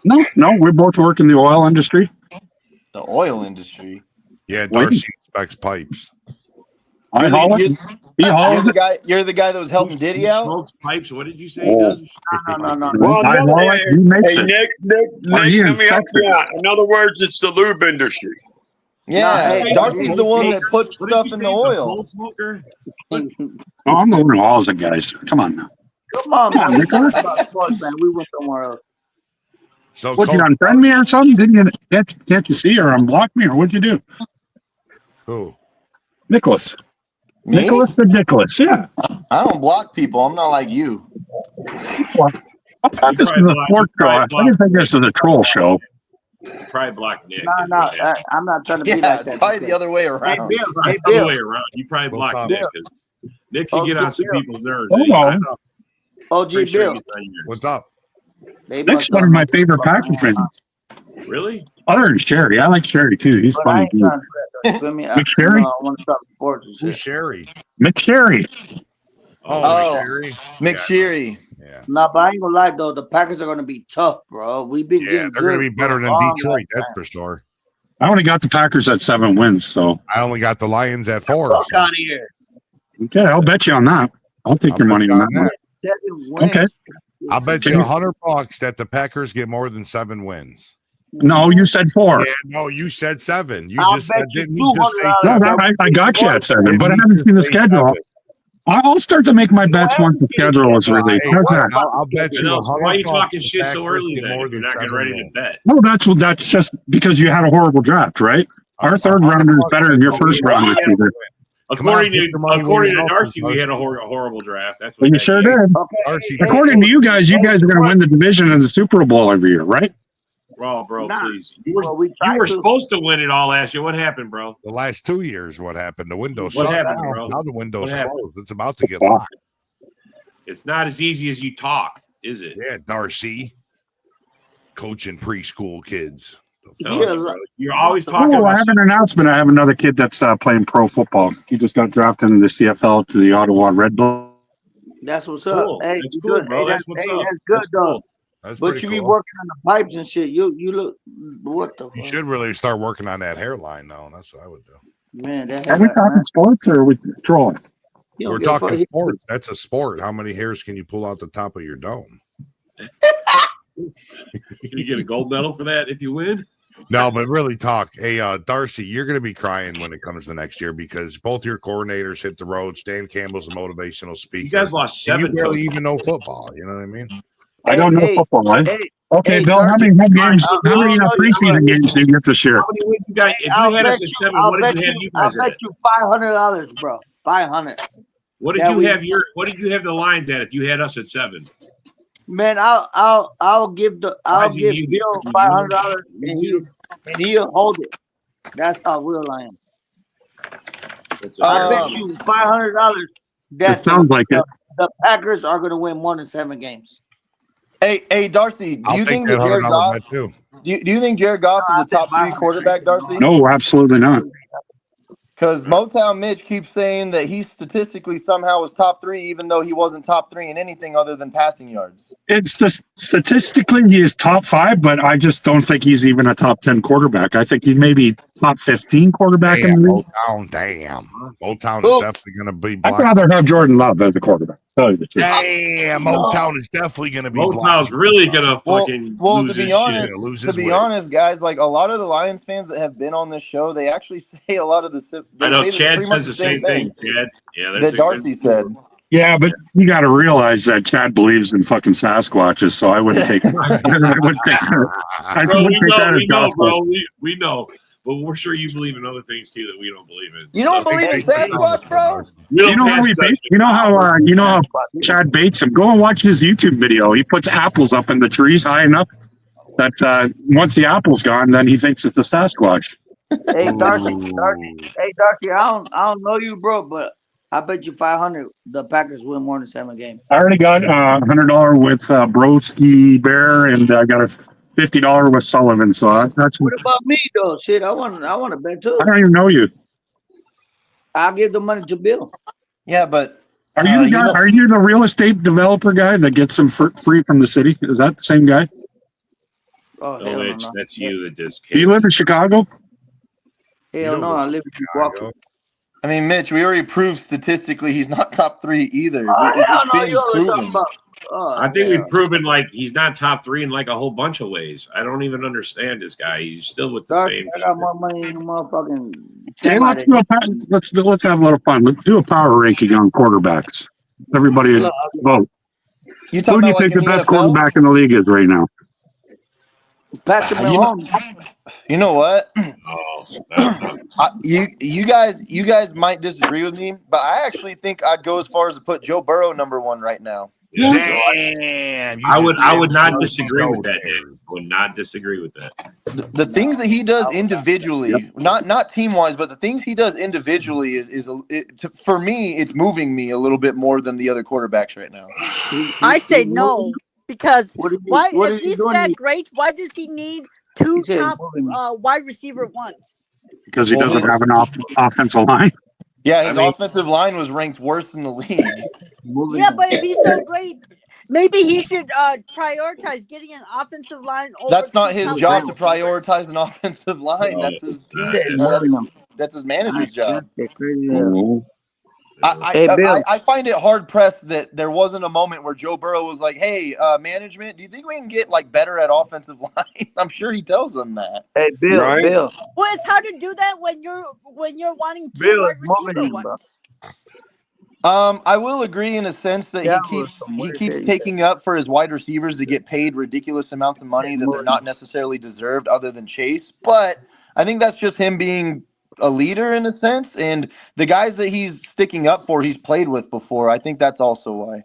Speaker 9: No, we both work in the oil industry.
Speaker 4: The oil industry.
Speaker 2: Yeah, Darcy inspects pipes.
Speaker 9: I haul it. He hauls it.
Speaker 4: You're the guy that was helping Diddy out.
Speaker 1: Smokes pipes. What did you say? He does?
Speaker 8: No.
Speaker 7: Well,
Speaker 9: I haul it. He makes it.
Speaker 7: Nick,
Speaker 9: Or he
Speaker 7: let me help
Speaker 9: inspects
Speaker 7: you
Speaker 9: it.
Speaker 7: out. In other words, it's the lube industry.
Speaker 4: Yeah,
Speaker 8: No, hey,
Speaker 4: Darcy's the one that puts
Speaker 1: What did
Speaker 4: stuff
Speaker 1: you
Speaker 4: in
Speaker 1: say?
Speaker 4: the
Speaker 1: He's a
Speaker 4: oil.
Speaker 1: pole smoker?
Speaker 9: Oh, I'm the one who hauls it, guys. Come on now.
Speaker 8: Come on,
Speaker 9: Come on,
Speaker 8: man.
Speaker 9: Nicholas.
Speaker 8: About sports, man. We went somewhere else.
Speaker 2: So
Speaker 9: What, you
Speaker 2: Coach,
Speaker 9: unfriend me or something? Didn't you can't you see or unblock me or what'd you do?
Speaker 2: who?
Speaker 9: Nicholas.
Speaker 4: Me?
Speaker 9: Nicholas the Nicholas, yeah.
Speaker 4: I don't block people. I'm not like you.
Speaker 9: I thought this was a sports show. I didn't think this was a troll show.
Speaker 1: Probably block Nick.
Speaker 8: No, I'm not trying to be
Speaker 4: Yeah,
Speaker 8: like
Speaker 4: it's
Speaker 8: that.
Speaker 4: probably the other way
Speaker 8: Hey,
Speaker 4: around.
Speaker 8: Bill. Hey,
Speaker 1: It's the other
Speaker 8: Bill.
Speaker 1: way around. You probably
Speaker 2: Well,
Speaker 1: block
Speaker 2: Tom.
Speaker 1: Nick because Nick can get on some people's nerves.
Speaker 9: Hold on.
Speaker 8: OG
Speaker 1: Pretty sure he
Speaker 8: Bill.
Speaker 1: gets on yours.
Speaker 2: What's up?
Speaker 8: They
Speaker 9: Nick's
Speaker 8: must
Speaker 9: one
Speaker 8: have
Speaker 9: of my favorite Packer fans.
Speaker 1: Really?
Speaker 9: Other than Sherry. I like Sherry too. He's
Speaker 8: But I
Speaker 9: funny
Speaker 8: ain't
Speaker 9: too.
Speaker 8: trying to you feel me? I
Speaker 9: McSherry?
Speaker 8: want to talk sports and
Speaker 2: Who's
Speaker 8: shit.
Speaker 2: Sherry?
Speaker 9: McSherry.
Speaker 4: Oh,
Speaker 2: Sherry.
Speaker 4: McSherry.
Speaker 2: Yeah.
Speaker 8: No, but I ain't gonna lie though. The Packers are gonna be tough, bro. We've been
Speaker 2: Yeah,
Speaker 8: getting
Speaker 2: they're going to
Speaker 8: good
Speaker 2: be better
Speaker 8: for a
Speaker 2: than
Speaker 8: long
Speaker 2: Detroit, that's
Speaker 8: time.
Speaker 2: for sure.
Speaker 9: I only got the Packers at 7 wins, so
Speaker 2: I only got the Lions at 4.
Speaker 8: Fuck out of here.
Speaker 9: okay, I'll bet you on that. I'll take your money on that one.
Speaker 8: 7 wins.
Speaker 9: Okay.
Speaker 2: I'll bet you $100 that the Packers get more than 7 wins.
Speaker 9: No, you said 4.
Speaker 2: Yeah, no, you said 7. You
Speaker 8: I'll
Speaker 2: just
Speaker 8: bet
Speaker 2: said,
Speaker 8: you
Speaker 2: didn't you just say
Speaker 8: $200.
Speaker 9: No,
Speaker 2: 7?
Speaker 9: that, I got you at 7,
Speaker 2: Didn't
Speaker 9: but I
Speaker 2: you
Speaker 9: haven't
Speaker 2: just
Speaker 9: seen the
Speaker 2: say
Speaker 9: schedule.
Speaker 2: 7?
Speaker 9: I'll start to make my bets once the schedule is released.
Speaker 2: Hey,
Speaker 9: How's that?
Speaker 2: I'll bet you
Speaker 1: Else, why are you
Speaker 2: $100
Speaker 1: talking
Speaker 2: the
Speaker 1: shit so
Speaker 2: Packers
Speaker 1: early
Speaker 2: get
Speaker 1: then
Speaker 2: more
Speaker 1: if you're
Speaker 2: than
Speaker 1: not getting
Speaker 2: 7
Speaker 1: ready to
Speaker 2: wins.
Speaker 1: bet?
Speaker 9: No, that's just because you had a horrible draft, right? Our third rounder is better than your first rounder. Peter.
Speaker 1: According
Speaker 2: put your money where
Speaker 1: to
Speaker 2: your mouth is,
Speaker 1: Darcy, we had a
Speaker 2: Darcy.
Speaker 1: horrible draft. That's
Speaker 9: Well,
Speaker 1: what
Speaker 9: you sure did.
Speaker 8: Okay.
Speaker 2: Darcy,
Speaker 9: According to you guys are going to win the division and the Super Bowl every year, right?
Speaker 1: Bro,
Speaker 8: Nah.
Speaker 1: please. You
Speaker 8: Well, we
Speaker 1: were
Speaker 8: tried to.
Speaker 1: supposed to win it all last year. What happened, bro?
Speaker 2: the last 2 years, what happened? The window's
Speaker 1: What
Speaker 2: shut
Speaker 1: happened,
Speaker 2: now.
Speaker 1: bro?
Speaker 2: Now the window's
Speaker 1: What happened?
Speaker 2: closed. It's about to get locked.
Speaker 1: It's not as easy as you talk, is it?
Speaker 2: Yeah, Darcy, coaching preschool kids.
Speaker 1: No,
Speaker 8: Yeah,
Speaker 1: bro. You're always talking
Speaker 9: Oh, I
Speaker 1: about
Speaker 9: have an announcement. I have another kid that's playing pro football. He just got drafted into the CFL to the Ottawa Red Bull.
Speaker 8: That's what's
Speaker 1: Cool.
Speaker 8: up. Hey,
Speaker 1: That's
Speaker 8: you
Speaker 1: cool,
Speaker 8: good.
Speaker 1: bro.
Speaker 8: Hey,
Speaker 1: That's what's up.
Speaker 8: that's good
Speaker 1: That's
Speaker 8: though.
Speaker 1: cool.
Speaker 2: That's
Speaker 8: But
Speaker 2: pretty
Speaker 8: you be
Speaker 2: cool.
Speaker 8: working on the pipes and shit. You look what the
Speaker 2: You
Speaker 8: fuck?
Speaker 2: should really start working on that hairline, though. That's what I would do.
Speaker 8: Man, that
Speaker 9: Are we talking sports or are we trolling?
Speaker 8: you don't
Speaker 2: We're
Speaker 8: give a fuck.
Speaker 2: talking sports. That's a sport. How many hairs can you pull out the top of your dome?
Speaker 1: Can you get a gold medal for that if you win?
Speaker 2: No, but really talk. Hey, Darcy, you're going to be crying when it comes to next year because both your coordinators hit the road. Stan Campbell's a motivational speaker.
Speaker 1: You guys lost
Speaker 2: and
Speaker 1: 7
Speaker 2: you barely
Speaker 1: coaches.
Speaker 2: even know football. You know what I mean?
Speaker 9: I don't know football, right? Okay,
Speaker 8: hey,
Speaker 9: Bill, how
Speaker 8: Darcy,
Speaker 9: many home games,
Speaker 1: All right,
Speaker 9: how many preseason games do you get this year?
Speaker 1: How many wins you got? If
Speaker 8: I'll
Speaker 1: you had
Speaker 8: bet
Speaker 1: us at
Speaker 8: you.
Speaker 1: 7,
Speaker 8: I'll
Speaker 1: what
Speaker 8: bet
Speaker 1: did you have
Speaker 8: you.
Speaker 1: you
Speaker 8: I'll
Speaker 1: guys at?
Speaker 8: bet you $500, bro. 500.
Speaker 1: What did
Speaker 8: that
Speaker 1: you
Speaker 8: we-
Speaker 1: have what did you have the Lions at if you had us at 7?
Speaker 8: Man, I'll give
Speaker 1: Why is he
Speaker 8: Bill
Speaker 1: muted?
Speaker 8: $500 and he'll hold it. That's how real I am. I bet you $500 that
Speaker 9: It sounds like it.
Speaker 8: the Packers are going to win more than 7 games.
Speaker 4: Hey, Darcy, do
Speaker 2: I'll
Speaker 4: you
Speaker 2: take
Speaker 4: think
Speaker 2: that
Speaker 4: that Jared
Speaker 2: $100
Speaker 4: Goff?
Speaker 2: bet too.
Speaker 4: Do you think Jared Goff is a top 3 quarterback, Darcy?
Speaker 9: No, absolutely not.
Speaker 4: Because Motown Mitch keeps saying that he statistically somehow was top 3, even though he wasn't top 3 in anything other than passing yards.
Speaker 9: It's just statistically he is top 5, but I just don't think he's even a top 10 quarterback. I think he may be top 15 quarterback in the league.
Speaker 2: Motown, damn. Motown is definitely going to be
Speaker 9: I'd
Speaker 2: black.
Speaker 9: rather have Jordan Love as a quarterback. Tell you the truth.
Speaker 2: Damn, Motown is definitely going to be black.
Speaker 1: Motown's really gonna fucking
Speaker 4: Well,
Speaker 1: lose
Speaker 4: to be
Speaker 1: his
Speaker 4: honest,
Speaker 1: shit.
Speaker 4: to be honest, guys, like a lot of the Lions fans that have been on this show, they actually say a lot of the.
Speaker 1: I know
Speaker 4: say
Speaker 1: Chad
Speaker 4: pretty much
Speaker 1: says the same thing. Chad, yeah, there's
Speaker 4: that Darcy said.
Speaker 9: Yeah, but you got to realize that Chad believes in fucking Sasquatches, so I wouldn't take. I wouldn't take. I
Speaker 1: Bro,
Speaker 9: wouldn't take that as
Speaker 1: we know,
Speaker 9: gospel.
Speaker 1: bro. We know, but we're sure you believe in other things too that we don't believe in.
Speaker 4: You don't believe in Sasquatch, bro?
Speaker 9: You know how we base, you know how Chad baits him. Go and watch his YouTube video. He puts apples up in the trees high enough that once the apple's gone, then he thinks it's a Sasquatch.
Speaker 8: Hey Darcy, I don't know you, bro, but I bet you 500 the Packers win more than 7 games.
Speaker 9: I already got $100 with Broski Bear, and I got a $50 with Sullivan. So that's.
Speaker 8: What about me though? Shit, I want to bet too.
Speaker 9: I don't even know you.
Speaker 8: I'll give the money to Bill.
Speaker 4: Yeah, but
Speaker 9: are you the guy? Are you the real estate developer guy that gets them free from the city? Is that the same guy?
Speaker 8: Oh,
Speaker 1: no, Mitch, that's you that does.
Speaker 9: Do you live in Chicago?
Speaker 8: Hell no, I live in Chicago.
Speaker 4: I mean, Mitch, we already proved statistically he's not top 3 either.
Speaker 8: Hell no,
Speaker 4: It's
Speaker 8: you always talking
Speaker 4: proven.
Speaker 8: about.
Speaker 1: I think we've proven like he's not top 3 in like a whole bunch of ways. I don't even understand this guy. He's still with the
Speaker 8: Darcy,
Speaker 1: same.
Speaker 8: I got more money than motherfucking.
Speaker 9: Hey, let's have a little fun. Let's do a power ranking on quarterbacks. Everybody vote.
Speaker 4: Who
Speaker 9: do you think the best quarterback in the league is right now?
Speaker 8: Patrick Mahomes.
Speaker 4: You know what?
Speaker 1: Oh,
Speaker 4: you guys might disagree with me, but I actually think I'd go as far as to put Joe Burrow number 1 right now.
Speaker 2: Damn,
Speaker 1: I would not disagree with that, Nick. Would not disagree with that.
Speaker 4: The things that he does individually, not team wise, but the things he does individually for me, it's moving me a little bit more than the other quarterbacks right now.
Speaker 6: I say no because why?
Speaker 8: what
Speaker 6: If
Speaker 8: are you
Speaker 6: he's
Speaker 8: doing
Speaker 6: that
Speaker 8: here?
Speaker 6: great, why does he need 2
Speaker 8: He said
Speaker 6: top
Speaker 8: moving me.
Speaker 6: wide receiver ones?
Speaker 9: Because he doesn't have an offensive line.
Speaker 4: Yeah, his offensive line was ranked worst in the league.
Speaker 6: Yeah, but if he's so great, maybe he should prioritize getting an offensive line over.
Speaker 4: That's not
Speaker 6: 2
Speaker 4: his
Speaker 6: top
Speaker 4: job
Speaker 6: wide
Speaker 4: to prioritize an offensive line. That's his team. That's his manager's job.
Speaker 8: Hey, Bill.
Speaker 4: I find it hard pressed that there wasn't a moment where Joe Burrow was like, "Hey, management, do you think we can get like better at offensive line?" I'm sure he tells them that.
Speaker 8: Hey, Bill.
Speaker 7: Right.
Speaker 8: Bill.
Speaker 6: Well, it's hard to do that when you're wanting 2
Speaker 8: Bill,
Speaker 6: wide
Speaker 8: moving
Speaker 6: receiver
Speaker 8: him, bro.
Speaker 6: ones.
Speaker 4: I will agree in a sense that he keeps taking up for his wide receivers to get paid ridiculous amounts of money that they're not necessarily deserved, other than Chase. But I think that's just him being a leader in a sense, and the guys that he's sticking up for, he's played with before. I think that's also why.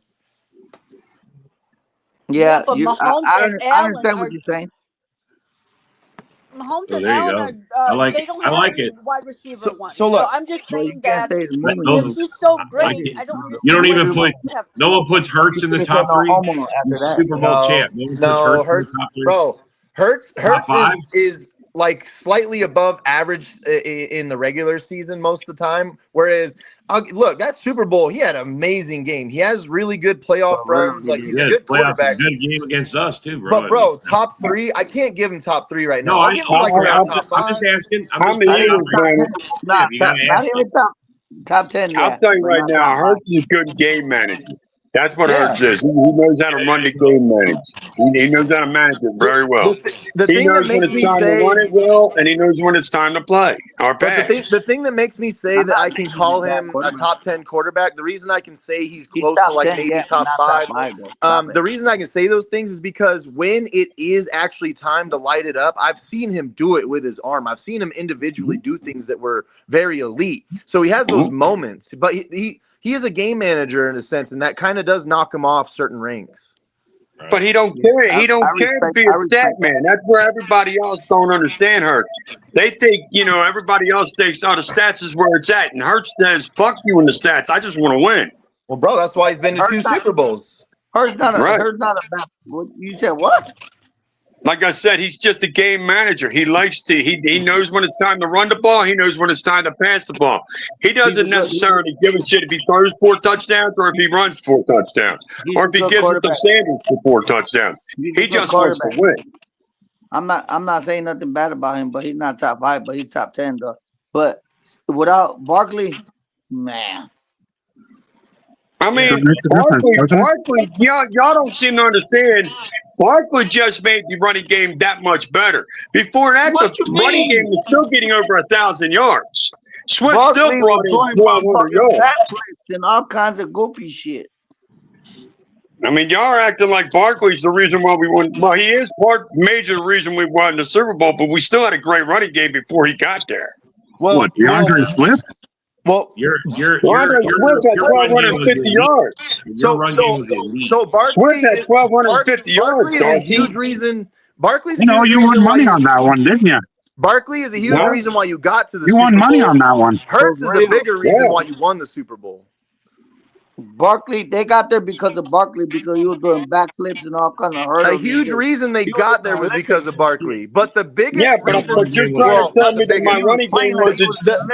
Speaker 8: Yeah,
Speaker 6: but Mahomes
Speaker 8: I
Speaker 6: and Allen
Speaker 8: understand what you're saying.
Speaker 6: Mahomes
Speaker 1: Oh,
Speaker 6: and
Speaker 1: there you
Speaker 6: Allen
Speaker 1: go. I like
Speaker 6: they
Speaker 1: it.
Speaker 6: don't
Speaker 1: I
Speaker 6: have
Speaker 1: like
Speaker 6: any
Speaker 1: it.
Speaker 6: wide receiver ones.
Speaker 4: so look,
Speaker 6: I'm just
Speaker 8: Well, you
Speaker 6: saying
Speaker 8: can't
Speaker 6: that
Speaker 8: say it's moving.
Speaker 1: Those-
Speaker 6: if he's so
Speaker 1: I
Speaker 6: great,
Speaker 1: like it.
Speaker 6: I don't understand.
Speaker 1: You don't
Speaker 6: why
Speaker 1: even
Speaker 6: you
Speaker 1: put
Speaker 6: have
Speaker 1: no one puts Hurts in the
Speaker 8: You
Speaker 1: top
Speaker 8: can't say
Speaker 1: 3.
Speaker 8: no homo after
Speaker 1: He's
Speaker 8: that.
Speaker 1: Super Bowl champ. No one puts Hurts in
Speaker 4: Hurts,
Speaker 1: the top 3.
Speaker 4: bro. Hurts
Speaker 1: Top 5?
Speaker 4: is like slightly above average in the regular season most of the time. Whereas, look, that Super Bowl, he had an amazing game. He has really good playoff runs. Like, he's a good quarterback.
Speaker 1: Good game against us too, bro.
Speaker 4: But, bro, top 3, I can't give him top 3 right now.
Speaker 1: No,
Speaker 4: I'll give him like around top 5.
Speaker 1: I'm just asking. I'm
Speaker 7: How
Speaker 1: just
Speaker 7: many
Speaker 1: asking.
Speaker 7: years, man?
Speaker 8: Not
Speaker 1: You gotta
Speaker 8: not
Speaker 1: ask
Speaker 8: even top 10. Yeah,
Speaker 7: I'll tell you
Speaker 8: but
Speaker 7: right
Speaker 8: not
Speaker 7: now,
Speaker 8: top 5.
Speaker 7: Hurts is a good game manager. That's what
Speaker 4: Yeah.
Speaker 7: Hurts is. He knows how to run the game manage. He knows how to manage it very well.
Speaker 4: The
Speaker 7: He
Speaker 4: thing that
Speaker 7: knows when
Speaker 4: makes
Speaker 7: it's
Speaker 4: me
Speaker 7: time to
Speaker 4: say,
Speaker 7: run it well, and he knows when it's time to play or
Speaker 4: but
Speaker 7: pass.
Speaker 4: the thing that makes me say
Speaker 8: I'm
Speaker 4: that
Speaker 8: not
Speaker 4: I can
Speaker 8: saying he's
Speaker 4: call
Speaker 8: a bad
Speaker 4: him a
Speaker 8: quarterback.
Speaker 4: top 10 quarterback, the reason I can say he's
Speaker 8: He's
Speaker 4: close to
Speaker 8: top
Speaker 4: like
Speaker 8: 10,
Speaker 4: maybe
Speaker 8: yeah, but
Speaker 4: top
Speaker 8: not
Speaker 4: five.
Speaker 8: top 5 though. Stop
Speaker 4: The
Speaker 8: it.
Speaker 4: reason I can say those things is because when it is actually time to light it up, I've seen him do it with his arm. I've seen him individually do things that were very elite. So he has those moments, but he is a game manager in a sense, and that kind of does knock him off certain ranks.
Speaker 7: But he don't care. He don't care to be a stat man. That's where everybody else don't understand Hurts. They think, everybody else thinks, the stats is where it's at. And Hurts says, fuck you in the stats. I just want to win.
Speaker 4: Well, bro, that's why he's been to 2 Super Bowls.
Speaker 8: Hurts not a
Speaker 7: Right.
Speaker 8: Hurts not a bad. You said what?
Speaker 7: Like I said, he's just a game manager. He likes to. He knows when it's time to run the ball. He knows when it's time to pass the ball. He doesn't necessarily give a shit if he throws 4 touchdowns or if he runs 4 touchdowns or if he gives it to Sanders for 4 touchdowns. He just wants to win.
Speaker 8: I'm not saying nothing bad about him, but he's not top 5, but he's top 10 though. But without Barkley, man.
Speaker 7: I mean, Barkley, y'all don't seem to understand. Barkley just made the running game that much better. Before that, the running game was still getting over 1,000 yards. Swift
Speaker 8: Barkley
Speaker 7: still brought in
Speaker 8: was
Speaker 7: 1,200 yards.
Speaker 8: backflips and all kinds of goofy shit.
Speaker 7: I mean, y'all are acting like Barkley's the reason why we won. Well, he is major reason we won the Super Bowl, but we still had a great running game before he got there.
Speaker 4: Well,
Speaker 9: what, DeAndre Swift?
Speaker 4: Well,
Speaker 7: your 1,250 yards.
Speaker 4: So Barkley
Speaker 7: Swift had 1,250 yards.
Speaker 4: Barkley is a huge reason. Barkley's a
Speaker 9: You
Speaker 4: huge
Speaker 9: won
Speaker 4: reason why
Speaker 9: money on that one, didn't you?
Speaker 4: Barkley is a huge reason why you got to the
Speaker 9: You
Speaker 4: Super
Speaker 9: won money
Speaker 4: Bowl.
Speaker 9: on that one.
Speaker 4: Hurts is a bigger reason why you won the Super Bowl.
Speaker 8: Barkley, they got there because of Barkley, because he was doing backflips and all kind of hurdles.
Speaker 4: A huge reason they got there was because of Barkley. But the biggest
Speaker 7: but
Speaker 4: reason,
Speaker 7: you're trying to tell me that my running game wasn't But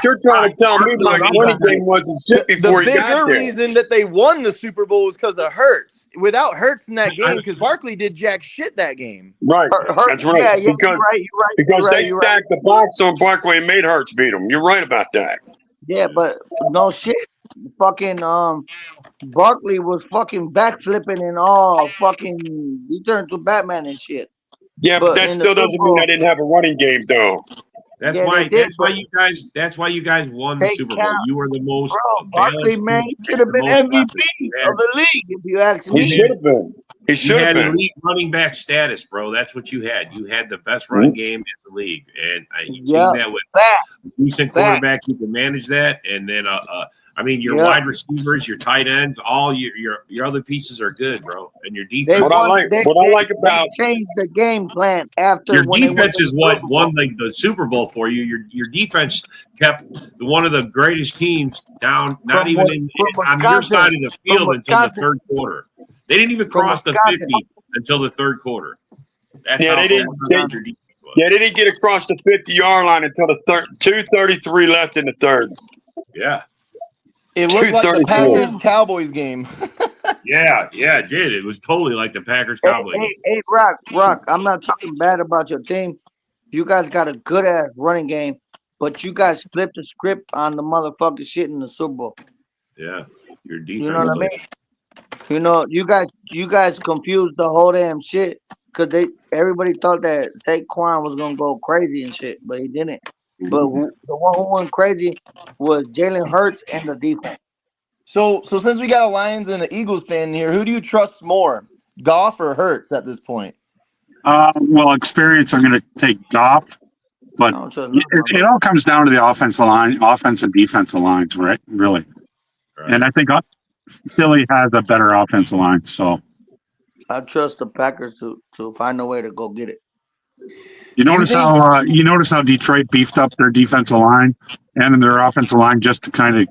Speaker 7: you're trying to tell me my running game wasn't shit before he got there.
Speaker 4: The bigger reason that they won the Super Bowl was because of Hurts. Without Hurts in that game, because Barkley did jack shit that game.
Speaker 7: Right, that's right.
Speaker 8: Yeah,
Speaker 7: because they stacked the box on Barkley and made Hurts beat him. You're right about that.
Speaker 8: Yeah, but no shit. Fucking Barkley was fucking backflipping and all fucking. He turned to Batman and shit.
Speaker 7: Yeah, but that still doesn't mean I didn't have a running game though.
Speaker 1: That's why you guys won the Super Bowl. You were the most
Speaker 8: Barkley, man, he should have been MVP of the league if you ask me.
Speaker 7: He should have been. He should have been.
Speaker 1: Elite running back status, bro. That's what you had. You had the best running game in the league, and you team that with a decent quarterback who can manage that, and then your wide receivers, your tight ends, all your other pieces are good, bro. And your defense.
Speaker 7: What I like about
Speaker 8: changed the game plan after
Speaker 1: your defense is what won the Super Bowl for you. Your defense kept one of the greatest teams down, not even on your side of the field until the third quarter. They didn't even cross the 50 until the third quarter. That's how
Speaker 7: they didn't. They didn't get across the 50-yard line until the 2:33 left in the third.
Speaker 1: Yeah.
Speaker 4: It looked like the Packers-Cowboys game.
Speaker 1: Yeah, it did. It was totally like the Packers-Cowboys game.
Speaker 8: Hey, Rock, I'm not talking bad about your team. You guys got a good-ass running game, but you guys flipped the script on the motherfucking shit in the Super Bowl.
Speaker 1: Yeah, your defense.
Speaker 8: You know what I mean? You know, you guys confused the whole damn shit because everybody thought that Saquon was gonna go crazy and shit, but he didn't. But the one who went crazy was Jalen Hurts and the defense.
Speaker 4: So since we got a Lions and an Eagles fan here, who do you trust more, Goff or Hurts at this point?
Speaker 9: Well, experience, I'm going to take Goff, but it all comes down to the offensive and defensive lines, right? Really. Right. And I think Philly has a better offensive line, so
Speaker 8: I trust the Packers to find a way to go get it.
Speaker 9: You notice how Detroit beefed up their defensive line and their offensive line just to kind of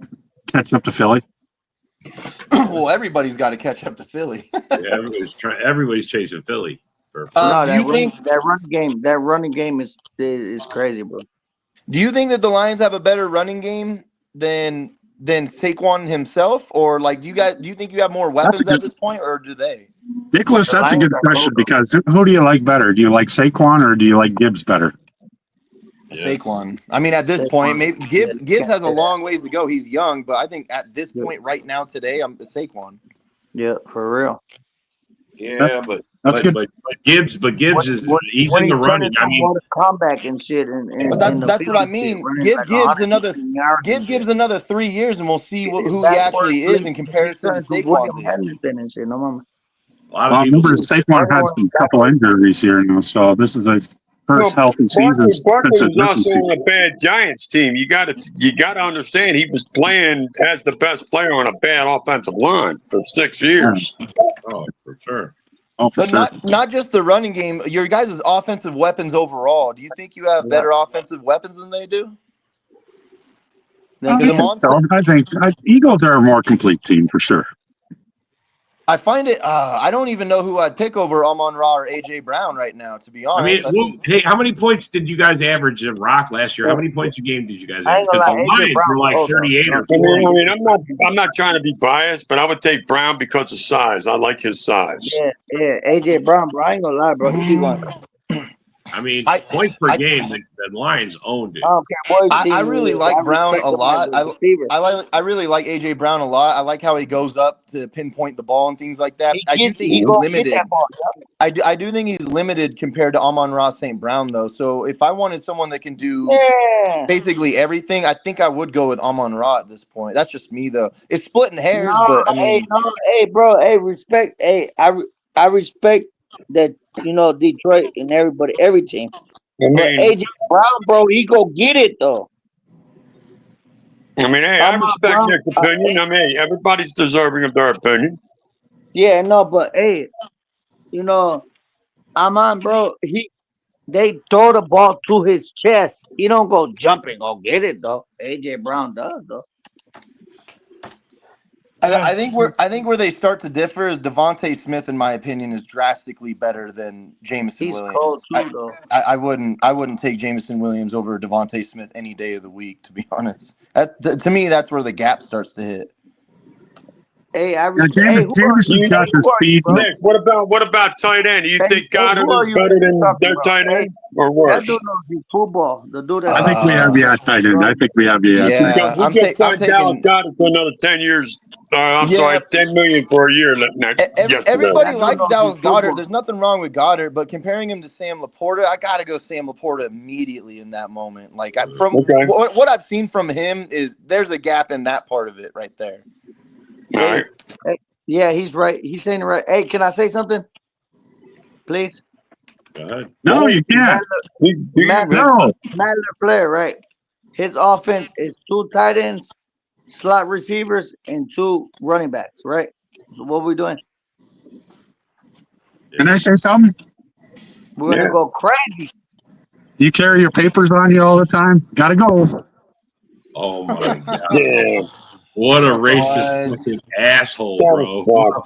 Speaker 9: catch up to Philly.
Speaker 4: Well, everybody's got to catch up to Philly.
Speaker 1: Yeah, everybody's chasing Philly.
Speaker 8: Do you think that running game is crazy, bro?
Speaker 4: Do you think that the Lions have a better running game than Saquon himself, or like do you think you have more weapons at this point, or do they?
Speaker 9: Nicholas, that's a good question because who do you like better? Do you like Saquon or do you like Gibbs better?
Speaker 4: Saquon. I mean, at this point, maybe Gibbs has a long ways to go. He's young, but I think at this point, right now, today, I'm Saquon.
Speaker 8: Yeah, for real.
Speaker 1: Yeah, but Gibbs is he's in the running. I mean,
Speaker 8: comeback and shit, and
Speaker 4: that's what I mean. Give Gibbs another 3 years, and we'll see who he actually is in comparison to Saquon.
Speaker 1: A lot of
Speaker 9: I
Speaker 1: people
Speaker 9: remember Saquon had some couple injuries here now, so this is his first healthy season since
Speaker 7: Barkley
Speaker 9: his
Speaker 7: was also
Speaker 9: rookie
Speaker 7: on a bad Giants team. You got to understand he was playing as the best player on a bad offensive line for 6 years.
Speaker 1: Oh, for sure.
Speaker 9: Oh, for
Speaker 4: But
Speaker 9: sure.
Speaker 4: not just the running game. Your guys' offensive weapons overall. Do you think you have better offensive weapons than they do?
Speaker 9: I think Eagles are a more complete team for sure.
Speaker 4: I find it. I don't even know who I'd pick over Amon-Ra or AJ Brown right now. To be honest,
Speaker 1: I mean, hey, how many points did you guys average in Rock last year? How many points a game did you guys average? Because the Lions were like 38 or 40.
Speaker 7: I mean, I'm not trying to be biased, but I would take Brown because of size. I like his size.
Speaker 8: Yeah. AJ Brown, bro. I ain't gonna lie, bro. He be going.
Speaker 1: I mean, points per game, the Lions owned it.
Speaker 4: I really like Brown a lot. I really like AJ Brown a lot. I like how he goes up to pinpoint the ball and things like that. I do think he's limited. I do think he's limited compared to Amon-Ra St. Brown, though. So if I wanted someone that can do basically everything, I think I would go with Amon-Ra at this point. That's just me, though. It's splitting hairs, but I mean,
Speaker 8: bro, respect. I respect that, Detroit and every team. But AJ Brown, bro, he go get it though.
Speaker 7: I mean, hey, I respect Nick's opinion. I mean, hey, everybody's deserving of their opinion.
Speaker 8: Yeah, no, but hey, Amon, bro, they throw the ball to his chest. He don't go jumping, go get it though. AJ Brown does though.
Speaker 4: I think where they start to differ is Devontae Smith, in my opinion, is drastically better than Jameson Williams.
Speaker 8: Cold too, though.
Speaker 4: I wouldn't take Jameson Williams over Devontae Smith any day of the week, to be honest. To me, that's where the gap starts to hit.
Speaker 8: Hey,
Speaker 9: Jameson's got the speed.
Speaker 7: Nick, what about tight end? You think Goddard is better than their tight end or worse?
Speaker 8: That dude knows football. The dude
Speaker 9: I think we have tight end. I think we have tight end.
Speaker 7: We just signed Dallas Goddard for another 10 years. Sorry, $10 million for a year.
Speaker 4: Everybody likes Dallas Goddard. There's nothing wrong with Goddard, but comparing him to Sam Laporta, I gotta go Sam Laporta immediately in that moment. What I've seen from him is there's a gap in that part of it right there.
Speaker 7: Hey,
Speaker 8: yeah, he's right. He's saying it right. Hey, can I say something? Please?
Speaker 1: Go ahead.
Speaker 9: No, you can't.
Speaker 8: Matt LaFleur, right? His offense is 2 tight ends, slot receivers, and 2 running backs, right? So what are we doing?
Speaker 9: Can I say something?
Speaker 8: We're going to go crazy.
Speaker 9: You carry your papers on you all the time? Gotta go.
Speaker 1: Oh, my God. Yeah. What a racist fucking asshole, bro.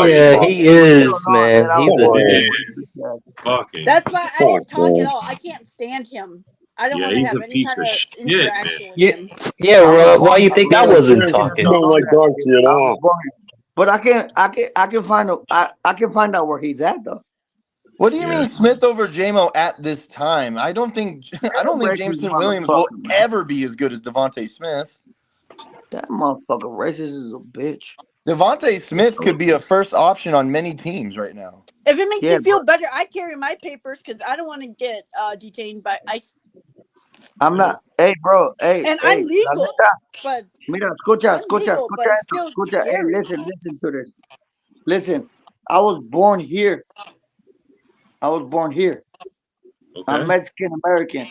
Speaker 5: Yeah, he is, man. He's a
Speaker 1: fucking.
Speaker 6: That's why I didn't talk at all. I can't stand him. I don't want to have any kind of interaction with him.
Speaker 5: Yeah, Rob, why you think I wasn't talking?
Speaker 7: Don't like Darcy at all.
Speaker 8: But I can find out where he's at though.
Speaker 4: What do you mean Smith over JMO at this time? I don't think Jameson Williams will ever be as good as Devontae Smith.
Speaker 8: That motherfucker racist is a bitch.
Speaker 4: Devontae Smith could be a first option on many teams right now.
Speaker 6: If it makes you feel better, I carry my papers because I don't want to get detained by ICE.
Speaker 8: I'm not. Hey, bro. Hey,
Speaker 6: and I'm legal. But
Speaker 8: mira, escucha. Hey, listen to this. Listen, I was born here.
Speaker 1: Okay.
Speaker 8: I'm Mexican American.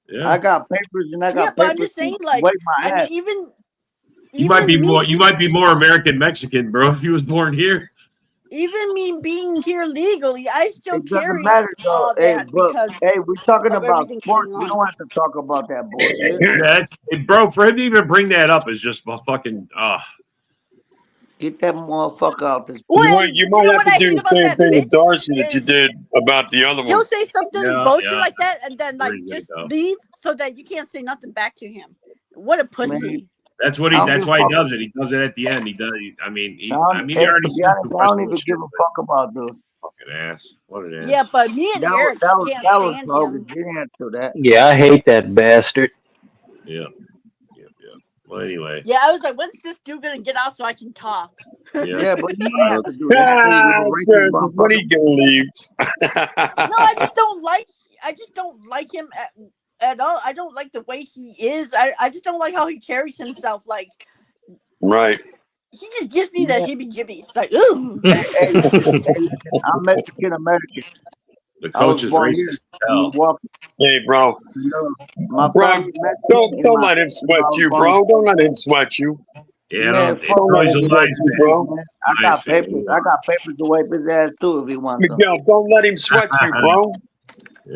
Speaker 1: Yeah.
Speaker 8: I got papers and I got papers.
Speaker 6: But I'm just saying, like, I mean,
Speaker 1: you might be more American Mexican, bro. If you was born here.
Speaker 6: Even me being here legally, I still carry
Speaker 8: all that because we're talking about sports. We don't have to talk about that bullshit.
Speaker 1: Bro, for him to even bring that up is just fucking.
Speaker 8: Get that motherfucker out this.
Speaker 7: You might have to do the same thing with Darcy that you did about the other one.
Speaker 6: He'll say something bullshit like that, and then just leave so that you can't say nothing back to him. What a pussy!
Speaker 8: Man.
Speaker 1: That's what he. That's why he does it. He does it at the end. He does. I mean, he already.
Speaker 8: I don't even give a fuck about, dude.
Speaker 1: Fucking ass. What an ass.
Speaker 6: Yeah, but me and Eric can't stand him.
Speaker 8: You didn't answer that.
Speaker 5: Yeah, I hate that bastard.
Speaker 1: Yeah. Well, anyway.
Speaker 6: Yeah, I was like, when's this dude gonna get out so I can talk?
Speaker 8: Yeah, but you didn't have to do that.
Speaker 7: When he gonna leave?
Speaker 6: No, I just don't like him at all. I don't like the way he is. I just don't like how he carries himself. Like,
Speaker 7: right.
Speaker 6: He just gives me the heebie-jeebies. Like, ooh.
Speaker 8: I'm Mexican American.
Speaker 1: The coach is racist.
Speaker 7: Hey, bro. Bro, don't let him sweat you, bro. Don't let him sweat you.
Speaker 1: Yeah,
Speaker 8: Man,
Speaker 1: it's always a lies,
Speaker 8: bro. I got papers to wipe his ass too if he wants.
Speaker 7: Miguel, don't let him sweat you, bro.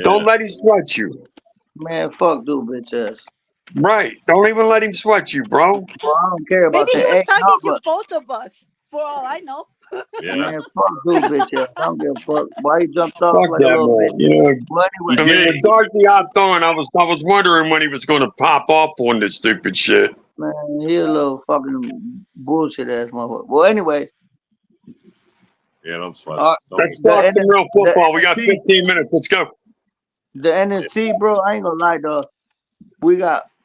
Speaker 7: Don't let him sweat you.
Speaker 8: Man, fuck dude, bitch ass.
Speaker 7: Right. Don't even let him sweat you, bro.
Speaker 8: Well, I don't care about
Speaker 6: Maybe
Speaker 8: that.
Speaker 6: he was talking to both of us, for all I know.
Speaker 1: Yeah.
Speaker 8: Man, fuck dude, bitch ass. I don't give a fuck. Why you jumped off
Speaker 7: Fuck
Speaker 8: like a
Speaker 7: that,
Speaker 8: little
Speaker 7: man.
Speaker 8: bitch?
Speaker 7: You know,
Speaker 8: Well, anyway.
Speaker 7: I mean, with Darcy out throwing, I was wondering when he was going to pop off on this stupid shit.
Speaker 8: Man, he a little fucking bullshit ass motherfucker. Well, anyways.
Speaker 1: Yeah, don't sweat.
Speaker 7: Let's talk some real football. We got 15 minutes. Let's go.
Speaker 8: The NFC, bro, I ain't gonna lie, though.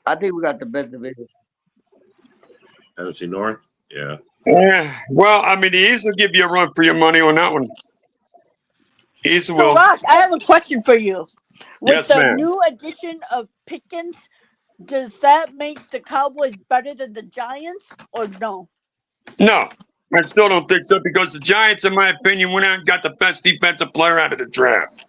Speaker 8: I think we got the best division.
Speaker 1: NFC North? Yeah.
Speaker 7: Well, I mean, the East will give you a run for your money on that one. East will.
Speaker 6: Rock, I have a question for you. With
Speaker 7: Yes,
Speaker 6: the
Speaker 7: ma'am.
Speaker 6: new addition of Pickens, does that make the Cowboys better than the Giants, or no?
Speaker 7: No, I still don't think so because the Giants, in my opinion, went out and got the best defensive player out of the draft.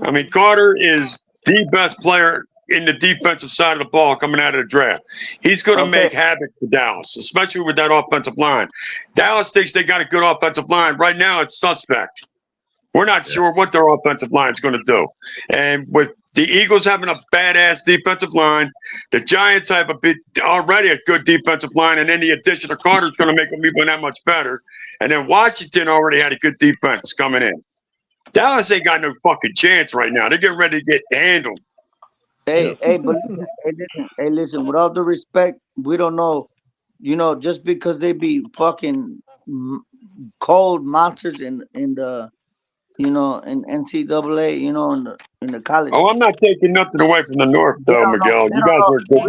Speaker 7: I mean, Carter is the best player in the defensive side of the ball coming out of the draft. He's going to make havoc for Dallas, especially with that offensive line. Dallas thinks they got a good offensive line. Right now, it's suspect. We're not sure what their offensive line is going to do. And with the Eagles having a badass defensive line, the Giants have already a good defensive line, and then the addition of Carter is going to make them even that much better. And then Washington already had a good defense coming in. Dallas ain't got no fucking chance right now. They're getting ready to get handled.
Speaker 8: Hey, but listen, with all due respect, we don't know, just because they be fucking cold monsters in the, in NCAA, in the college.
Speaker 7: Oh, I'm not taking nothing away from the North, though, Miguel. You guys are a good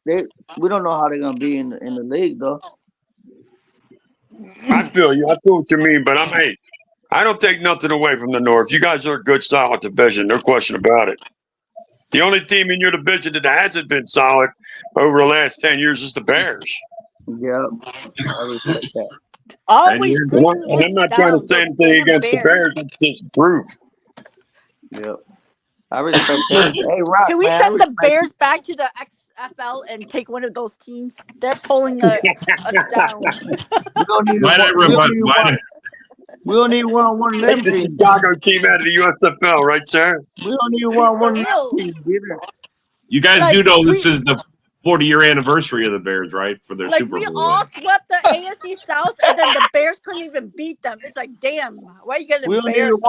Speaker 7: division.
Speaker 8: We don't know how they're gonna be in the league, though.
Speaker 7: I feel you. I feel what you mean, but I don't take nothing away from the North. You guys are a good, solid division. No question about it. The only team in your division that hasn't been solid over the last 10 years is the Bears.
Speaker 8: Yeah, I respect that.
Speaker 6: Always bringing
Speaker 7: and I'm not trying to say anything against the Bears. It's just proof.
Speaker 8: Yep. I respect that. Hey, Rock,
Speaker 6: can we send the Bears back to the XFL and take one of those teams? They're pulling us down.
Speaker 8: We don't need we don't need one of them
Speaker 7: Take the
Speaker 8: teams.
Speaker 7: Chicago team out of the USFL, right, sir?
Speaker 8: We don't need one of them teams either.
Speaker 1: You guys do know this is the 40-year anniversary of the Bears, right? For their Super Bowl.
Speaker 6: We all swept the AFC South, and then the Bears couldn't even beat them. It's like, damn, why are you getting Bears?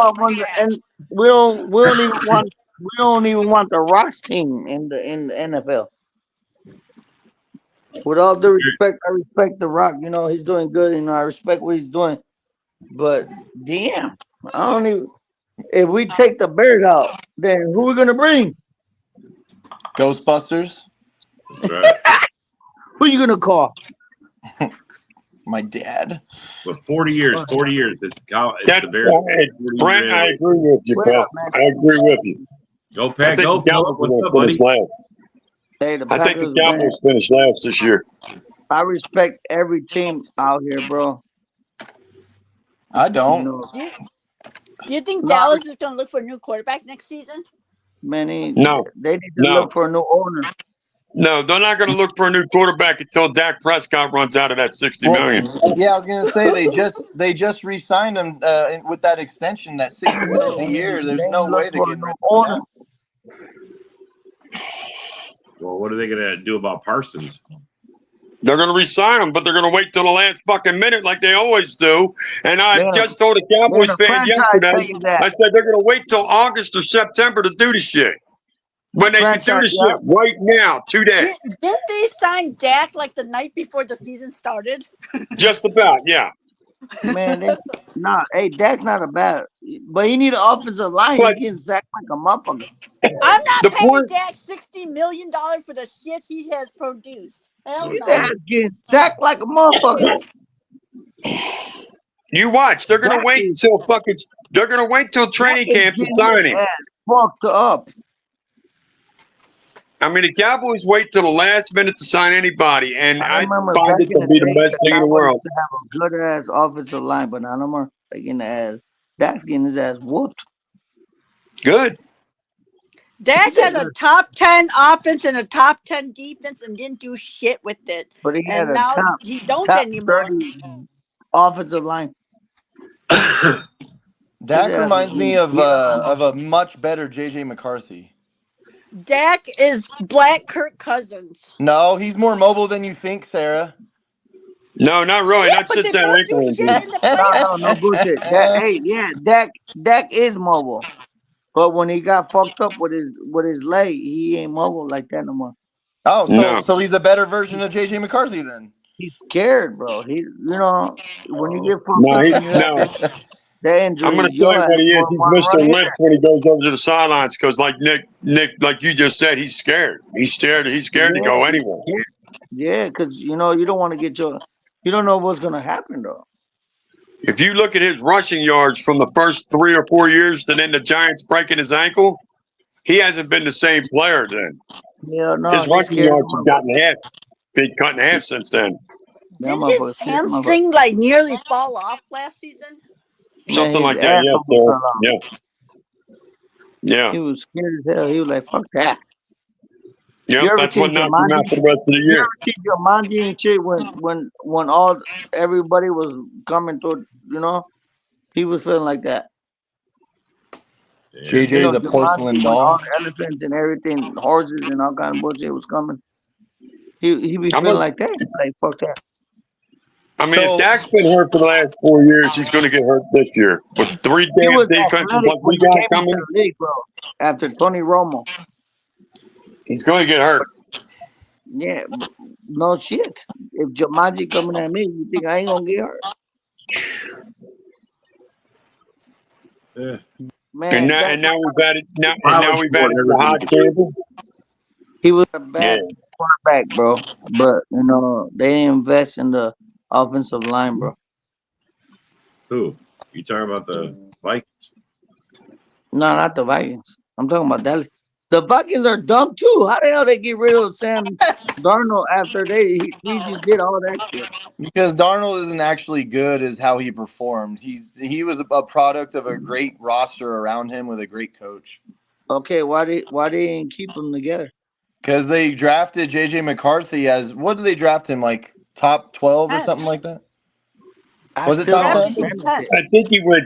Speaker 8: And we don't even want the Rocks team in the NFL. With all due respect, I respect the Rock. He's doing good. I respect what he's doing. But damn, I don't even. If we take the Bears out, then who are we gonna bring?
Speaker 4: Ghostbusters.
Speaker 1: Right.
Speaker 8: Who you gonna call?
Speaker 4: My dad.
Speaker 1: But 40 years. It's the Bears.
Speaker 7: Brent, I agree with you, Pat. I agree with you.
Speaker 1: Go, Pat. Go. What's up, buddy?
Speaker 8: Hey,
Speaker 7: I think the Cowboys finished last this year.
Speaker 8: I respect every team out here, bro.
Speaker 4: I don't.
Speaker 6: Do you think Dallas is going to look for a new quarterback next season?
Speaker 8: Man, they need to look for a new owner.
Speaker 7: No, they're not going to look for a new quarterback until Dak Prescott runs out of that $60 million.
Speaker 4: Yeah, I was going to say they just re-signed him with that extension, that $60 million a year. There's no way they get rid of him.
Speaker 1: Well, what are they going to do about Parsons?
Speaker 7: They're going to re-sign him, but they're going to wait till the last fucking minute like they always do. And I just told a Cowboys fan yesterday, I said they're going to wait till August or September to do the shit. When they can do the shit right now, today.
Speaker 6: Didn't they sign Dak like the night before the season started?
Speaker 7: Just about, yeah.
Speaker 8: Man, hey, Dak's not a bad, but he need an offensive line. He's
Speaker 7: But
Speaker 8: getting sacked like a motherfucker.
Speaker 6: I'm not
Speaker 7: the
Speaker 6: paying
Speaker 7: point,
Speaker 6: Dak $60 million for the shit he has produced. Hell
Speaker 8: His
Speaker 6: no.
Speaker 8: ass getting sacked like a motherfucker.
Speaker 7: you watch. They're gonna
Speaker 8: Dak
Speaker 7: wait
Speaker 8: is,
Speaker 7: till fucking. They're gonna wait till
Speaker 8: Dak
Speaker 7: training
Speaker 8: is
Speaker 7: camp to
Speaker 8: getting
Speaker 7: sign
Speaker 8: his
Speaker 7: him.
Speaker 8: ass fucked up.
Speaker 7: I mean, the Cowboys wait till the last minute to sign anybody, and
Speaker 8: I
Speaker 7: I
Speaker 8: remember
Speaker 7: find
Speaker 8: back
Speaker 7: it
Speaker 8: in
Speaker 7: to
Speaker 8: the
Speaker 7: be the
Speaker 8: day,
Speaker 7: best
Speaker 8: the
Speaker 7: thing in the
Speaker 8: Cowboys
Speaker 7: world.
Speaker 8: used to have a good ass offensive line, but not no more. Like in the ass. Dak's getting his ass whooped.
Speaker 7: Good.
Speaker 6: Dak had a top 10 offense and a top 10 defense and didn't do shit with it.
Speaker 8: But he had
Speaker 6: And
Speaker 8: a
Speaker 6: now he don't
Speaker 8: top
Speaker 6: anymore.
Speaker 8: 30 offensive line.
Speaker 4: Dak reminds me of a much better JJ McCarthy.
Speaker 6: Dak is Black Kirk Cousins.
Speaker 4: No, he's more mobile than you think, Sarah.
Speaker 7: No, not really.
Speaker 6: Yeah,
Speaker 7: Not
Speaker 6: but
Speaker 7: since
Speaker 6: they
Speaker 7: that
Speaker 6: both
Speaker 7: ankle
Speaker 6: do
Speaker 7: injury.
Speaker 6: shit in the playoffs.
Speaker 8: No bullshit. Dak is mobile. But when he got fucked up with his leg, he ain't mobile like that no more.
Speaker 4: Oh,
Speaker 7: No.
Speaker 4: so he's a better version of JJ McCarthy then.
Speaker 8: He's scared, bro. He, when you get fucked
Speaker 7: No,
Speaker 8: up
Speaker 7: he,
Speaker 8: and you have
Speaker 7: no.
Speaker 8: that injury,
Speaker 7: I'm going to
Speaker 8: your
Speaker 7: tell you
Speaker 8: ass
Speaker 7: what he is.
Speaker 8: won't want
Speaker 7: He's
Speaker 8: to
Speaker 7: Mr.
Speaker 8: run
Speaker 7: Lynch
Speaker 8: either.
Speaker 7: when he goes over to the sidelines because, like Nick, like you just said, he's scared. He's scared. He's scared to go anywhere.
Speaker 8: Yeah, because you don't want to get you don't know what's gonna happen though.
Speaker 7: If you look at his rushing yards from the first 3 or 4 years to then the Giants breaking his ankle, he hasn't been the same player then.
Speaker 8: Yeah, no,
Speaker 7: His rushing yards have been cut in half since then.
Speaker 6: Didn't his hamstring nearly fall off last season?
Speaker 7: Something like that, yeah. So, yeah.
Speaker 8: He was scared as hell. He was like, "Fuck that."
Speaker 7: Yep, that's what knocked him out for the rest of the year.
Speaker 8: You ever see Jumanji and shit when everybody was coming to, he was feeling like that.
Speaker 4: JJ's a porcelain
Speaker 8: Jumanji,
Speaker 4: doll.
Speaker 8: when all the elephants and everything, horses and all kind of bullshit was coming. He be feeling like that. He's like, fuck that.
Speaker 7: I mean, if Dak's been hurt for the last 4 years, he's going to get hurt this year. With 3 damn defenses like we got coming,
Speaker 8: into the league, bro. After Tony Romo,
Speaker 7: he's going to get hurt.
Speaker 8: Yeah, no shit. If Jumanji coming at me, you think I ain't gonna get hurt?
Speaker 1: Yeah.
Speaker 8: Man,
Speaker 7: and now we've added the hot Campbell.
Speaker 8: He was a bad quarterback, bro. But they didn't invest in the offensive line, bro.
Speaker 1: Who? You talking about the Vikings?
Speaker 8: No, not the Vikings. I'm talking about Dallas. The Vikings are dumb too. How the hell they get rid of Sam Darnold after he just did all that shit?
Speaker 4: Because Darnold isn't actually good as how he performed. He was a product of a great roster around him with a great coach.
Speaker 8: Okay, why they didn't keep them together?
Speaker 4: Because they drafted JJ McCarthy as what did they draft him like top 12 or something like that? Was it top 10?
Speaker 7: I think he went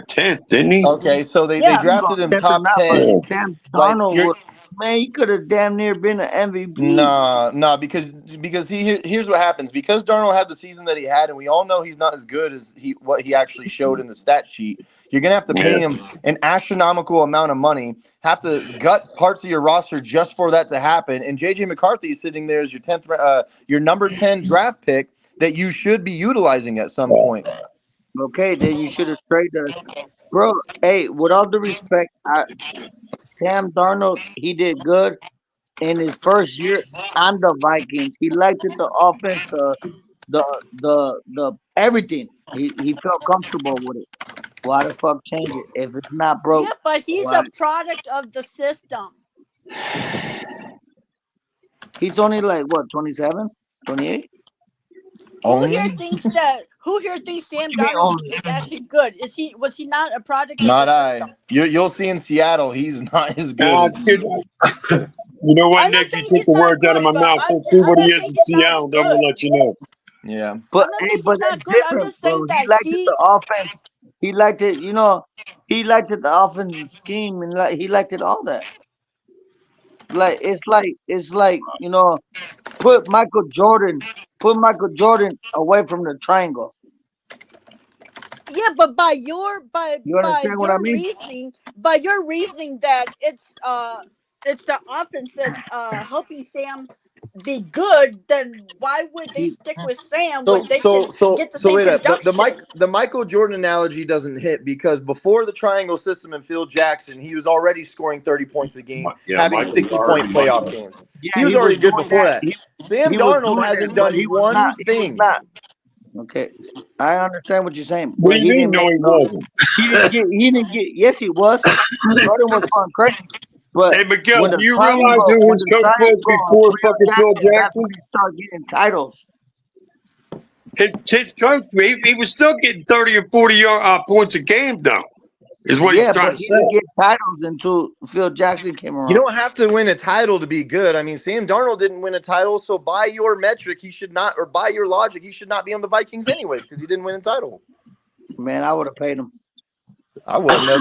Speaker 7: 10th, didn't he?
Speaker 4: Okay, so they drafted him top 10.
Speaker 8: Sam Darnold, man, he could have damn near been an MVP.
Speaker 4: No, because here's what happens. Because Darnold had the season that he had, and we all know he's not as good as what he actually showed in the stat sheet. You're gonna have to pay him an astronomical amount of money, have to gut parts of your roster just for that to happen. And JJ McCarthy is sitting there as your number 10 draft pick that you should be utilizing at some point.
Speaker 8: Okay, then you should have traded us, bro. Hey, with all due respect, Sam Darnold, he did good in his first year on the Vikings. He liked it, the offense, the everything. He felt comfortable with it. Why the fuck change it if it's not broke?
Speaker 6: Yeah, but he's a product of the system.
Speaker 8: He's only like what, 27, 28?
Speaker 6: Who here thinks Sam Darnold is actually good? Was he not a product of
Speaker 4: Not
Speaker 6: the system?
Speaker 4: You'll see in Seattle, he's not as good as
Speaker 7: you know what, Nick? You took the words out of my mouth. Let's see what he is in Seattle, then we'll let you know.
Speaker 4: Yeah.
Speaker 8: But that's different, bro. He liked the offense. He liked it, he liked it, the offensive scheme, and he liked it all that. It's like put Michael Jordan away from the triangle.
Speaker 6: Yeah, but by your
Speaker 8: reasoning,
Speaker 6: that it's the offense that's helping Sam be good, then why would they stick with Sam when they
Speaker 4: So
Speaker 6: can get the same
Speaker 4: wait,
Speaker 6: production?
Speaker 4: the Michael Jordan analogy doesn't hit because before the triangle system and Phil Jackson, he was already scoring 30 points a game, having
Speaker 1: Michael
Speaker 4: 60-point playoff games.
Speaker 8: Yeah,
Speaker 4: He was already good before that. Sam
Speaker 8: he was
Speaker 4: Darnold
Speaker 8: doing
Speaker 4: hasn't
Speaker 8: that, but
Speaker 4: done
Speaker 8: he was
Speaker 4: one
Speaker 8: not. He was
Speaker 4: thing.
Speaker 8: not. Okay, I understand what you're saying.
Speaker 7: What
Speaker 8: But
Speaker 7: do
Speaker 8: he
Speaker 7: you mean?
Speaker 8: didn't
Speaker 7: No,
Speaker 8: make
Speaker 7: he
Speaker 8: no.
Speaker 7: wasn't.
Speaker 8: He didn't get. He didn't get. Yes, he was. Jordan was going crazy. But
Speaker 7: Hey, Miguel,
Speaker 8: when
Speaker 7: do
Speaker 8: the
Speaker 7: you realize
Speaker 8: triangle,
Speaker 7: who
Speaker 8: when
Speaker 7: his
Speaker 8: the
Speaker 7: coach was
Speaker 8: triangle,
Speaker 7: before
Speaker 8: Phil
Speaker 7: fucking Phil
Speaker 8: Jackson, that's
Speaker 7: Jackson?
Speaker 8: when he started getting titles.
Speaker 7: His coach, he was still getting 30 and 40 points a game, though, is what he's
Speaker 8: Yeah,
Speaker 7: trying
Speaker 8: but
Speaker 7: to
Speaker 8: he
Speaker 7: say.
Speaker 8: didn't get titles until Phil Jackson came around.
Speaker 4: You don't have to win a title to be good. I mean, Sam Darnold didn't win a title, so by your metric, he should not, or by your logic, he should not be on the Vikings anyways because he didn't win a title.
Speaker 8: Man, I would have paid him.
Speaker 4: I wouldn't have.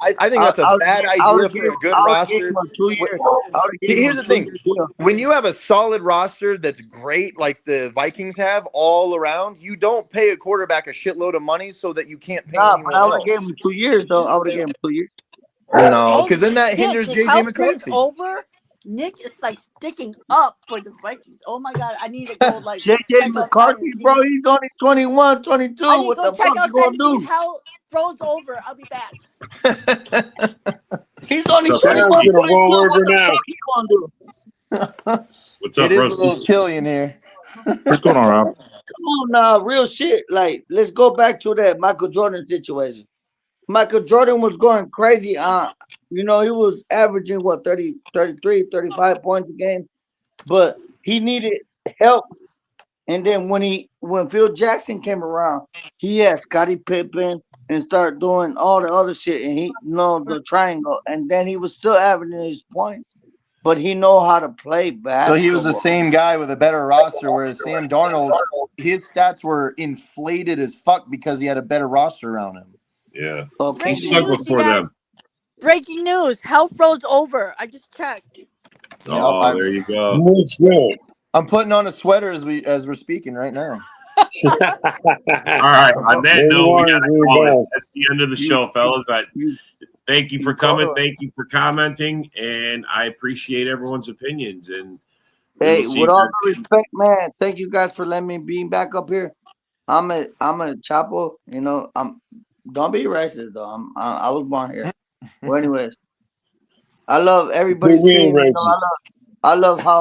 Speaker 4: I think that's a bad idea for a good roster. Here's the thing. When you have a solid roster that's great, like the Vikings have all around, you don't pay a quarterback a shitload of money so that you can't pay
Speaker 8: Nah,
Speaker 4: anyone
Speaker 8: but I would
Speaker 4: else.
Speaker 8: have gave him 2 years, though. I would have given him 2 years.
Speaker 4: No, because then that hinders
Speaker 6: Nick,
Speaker 4: JJ
Speaker 6: how Froze
Speaker 4: McCarthy.
Speaker 6: over? Nick is like sticking up for the Vikings. Oh my god, I need to go like
Speaker 8: JJ
Speaker 6: check outside
Speaker 8: McCarthy,
Speaker 6: and see.
Speaker 8: bro, he's only 21, 22.
Speaker 6: I need to
Speaker 8: What
Speaker 6: go
Speaker 8: the
Speaker 6: check
Speaker 8: fuck you
Speaker 6: outside
Speaker 8: gonna
Speaker 6: and see
Speaker 8: do?
Speaker 6: how Froze over. I'll be back.
Speaker 8: He's only
Speaker 1: What's
Speaker 8: 21,
Speaker 1: up,
Speaker 8: 22.
Speaker 7: gonna roll over
Speaker 8: What the
Speaker 7: now.
Speaker 8: fuck he gonna do?
Speaker 1: What's up,
Speaker 4: It is a
Speaker 1: Rusty?
Speaker 4: little chilly in here.
Speaker 9: What's going on, Rob?
Speaker 8: Come on now, real shit. Like, let's go back to that Michael Jordan situation. Michael Jordan was going crazy. You know, he was averaging what 30, 33, 35 points a game, but he needed help. And then when Phil Jackson came around, he had Scottie Pippen and started doing all the other shit, and the triangle, and then he was still averaging his points, but he know how to play
Speaker 4: So
Speaker 8: basketball.
Speaker 4: he was the same guy with a better roster, whereas Sam Darnold, his stats were inflated as fuck because he had a better roster around him.
Speaker 1: Yeah.
Speaker 8: Okay.
Speaker 1: He sucked before them.
Speaker 6: Breaking news: Hell froze over. I just checked.
Speaker 1: Oh, there you go.
Speaker 4: I'm putting on a sweater as we're speaking right now.
Speaker 1: All right. On that note, we gotta call it. That's the end of the show, fellas. Thank you for coming. Thank you for commenting, and I appreciate everyone's opinions. And
Speaker 8: hey, with all due respect, man, thank you guys for letting me be back up here. I'm a Chapo. You know, don't be racist though. I was born here. Well, anyways, I love everybody's team. You know, I love how